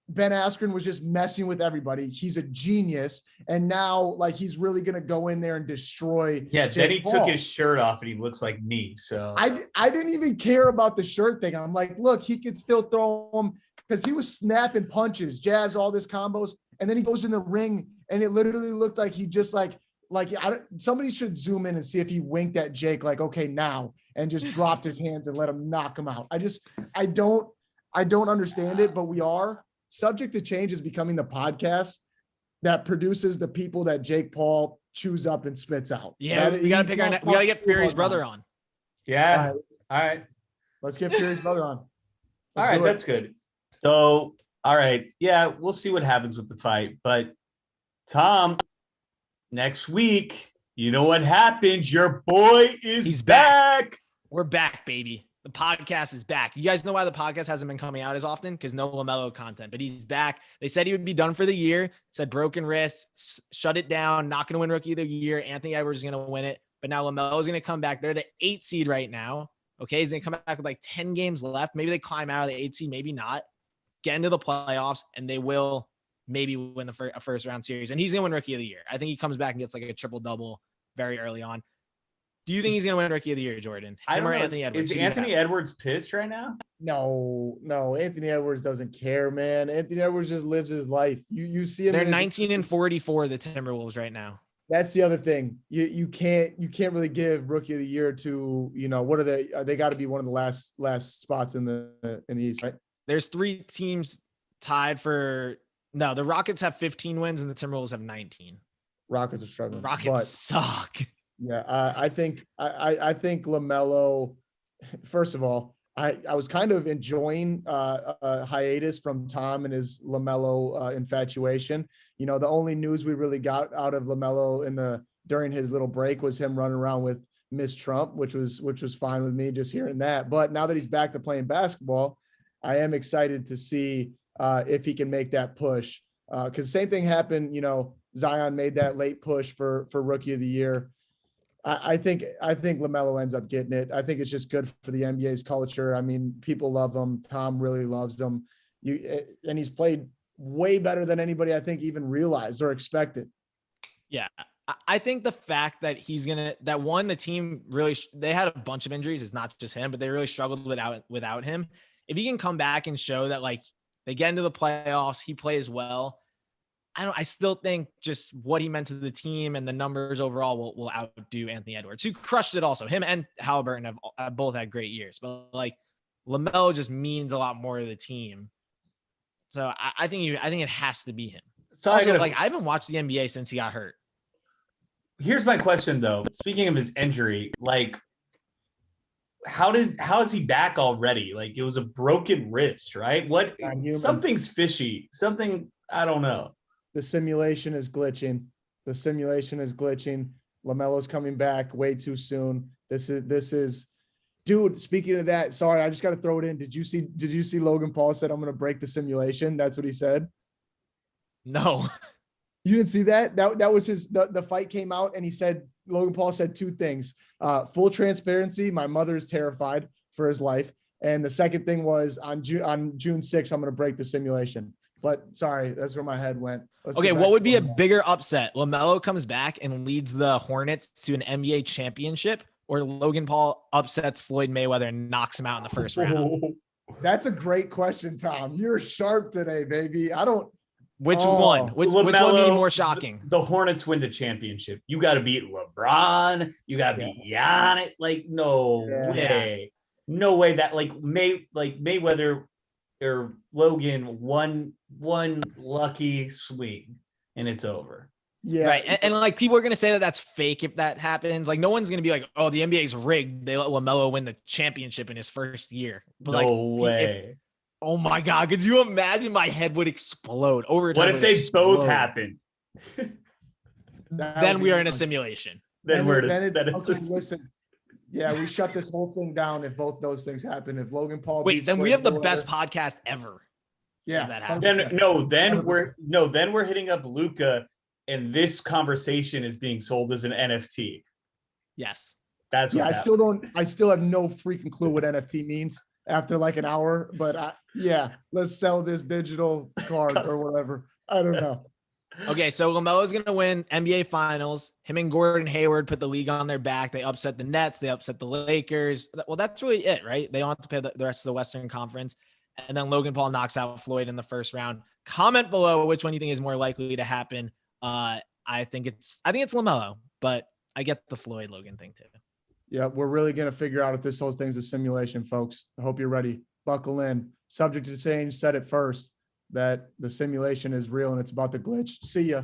Ben Askren was just messing with everybody. He's a genius. And now like, he's really going to go in there and destroy. Yeah. Jake Then he Paul. took his shirt off and he looks like me. So I didn't even care about the shirt thing. I'm like, look, he could still throw him, because he was snapping punches, jabs, all this combos. And then he goes in the ring and it literally looked like he just somebody should zoom in and see if he winked at Jake, like, okay, now, and just dropped his hands and let him knock him out. I don't understand it, but we are. Subject to Change is becoming the podcast that produces the people that Jake Paul chews up and spits out. Yeah, we got to get Fury's brother on. Yeah. All right. Let's get Fury's brother on. All right. That's good. So, all right. Yeah, we'll see what happens with the fight. But Tom, next week, you know what happens? Your boy is back. We're back, baby. The podcast is back. You guys know why the podcast hasn't been coming out as often? Because no LaMelo content, but he's back. They said he would be done for the year. Said broken wrists, shut it down, not going to win Rookie of the Year. Anthony Edwards is going to win it. But now LaMelo is going to come back. They're the 8 seed right now. Okay, he's going to come back with like 10 games left. Maybe they climb out of the 8 seed, maybe not. Get into the playoffs, and they will maybe win a first round series. And he's going to win Rookie of the Year. I think he comes back and gets like a triple-double very early on. Do you think he's going to win Rookie of the Year, Jordan? I don't know. Anthony Edwards? Is Anthony Edwards pissed right now? No. Anthony Edwards doesn't care, man. Anthony Edwards just lives his life. You see him. They're 19-44, the Timberwolves right now. That's the other thing. You can't really give Rookie of the Year to, what are they? They got to be one of the last spots in the East, right? There's 3 teams tied for. No, the Rockets have 15 wins and the Timberwolves have 19. Rockets are struggling. Rockets suck. Yeah, I think LaMelo. First of all, I was kind of enjoying a hiatus from Tom and his LaMelo infatuation. The only news we really got out of LaMelo during his little break was him running around with Miss Trump, which was fine with me just hearing that. But now that he's back to playing basketball, I am excited to see if he can make that push. Because the same thing happened. Zion made that late push for Rookie of the Year. I think LaMelo ends up getting it. I think it's just good for the NBA's culture. I mean, people love him. Tom really loves him. And he's played way better than anybody I think even realized or expected. Yeah. I think the fact that the team really, they had a bunch of injuries. It's not just him, but they really struggled without him. If he can come back and show that, like, they get into the playoffs, he plays well. I still think just what he meant to the team and the numbers overall will outdo Anthony Edwards, who crushed it also. Him and Halliburton have both had great years, but like LaMelo just means a lot more to the team. So I think it has to be him. So also, I haven't watched the NBA since he got hurt. Here's my question though. Speaking of his injury, like how is he back already? Like it was a broken wrist, right? Something's fishy. Something, I don't know. The simulation is glitching. LaMelo's coming back way too soon. This is, dude, speaking of that, sorry, I just got to throw it in. Did you see Logan Paul said, I'm going to break the simulation? That's what he said. No. You didn't see that? That was the fight came out and he said, Logan Paul said two things. Full transparency. My mother is terrified for his life. And the second thing was on June 6th, I'm going to break the simulation. But sorry, that's where my head went. Okay, what would be a bigger upset? LaMelo comes back and leads the Hornets to an NBA championship, or Logan Paul upsets Floyd Mayweather and knocks him out in the first round? That's a great question, Tom. You're sharp today, baby. Which one? Which one would be more shocking? The Hornets win the championship. You got to beat LeBron. You got to beat Giannis. Like, no way. No way that Mayweather or Logan one lucky swing and it's over. Yeah. Right. And like people are going to say that that's fake if that happens. Like no one's going to be like, oh, the NBA's rigged. They let LaMelo win the championship in his first year. But no way. Oh my God. Could you imagine? My head would explode over time. What if they both happen? Then we are in a simulation. Listen. Yeah, we shut this whole thing down if both those things happen. If Logan Paul then we have the best podcast ever. Yeah. Then we're hitting up Luka and this conversation is being sold as an NFT. Yes. That's what I still have no freaking clue what NFT means after like an hour, but let's sell this digital card or whatever. I don't know. Okay, so LaMelo's going to win NBA Finals. Him and Gordon Hayward put the league on their back. They upset the Nets. They upset the Lakers. Well, that's really it, right? They don't have to pay the rest of the Western Conference. And then Logan Paul knocks out Floyd in the first round. Comment below which one you think is more likely to happen. I think it's LaMelo, but I get the Floyd Logan thing too. Yeah, we're really going to figure out if this whole thing's a simulation, folks. I hope you're ready. Buckle in. Subject to Change said it first, that the simulation is real and it's about to glitch. See ya.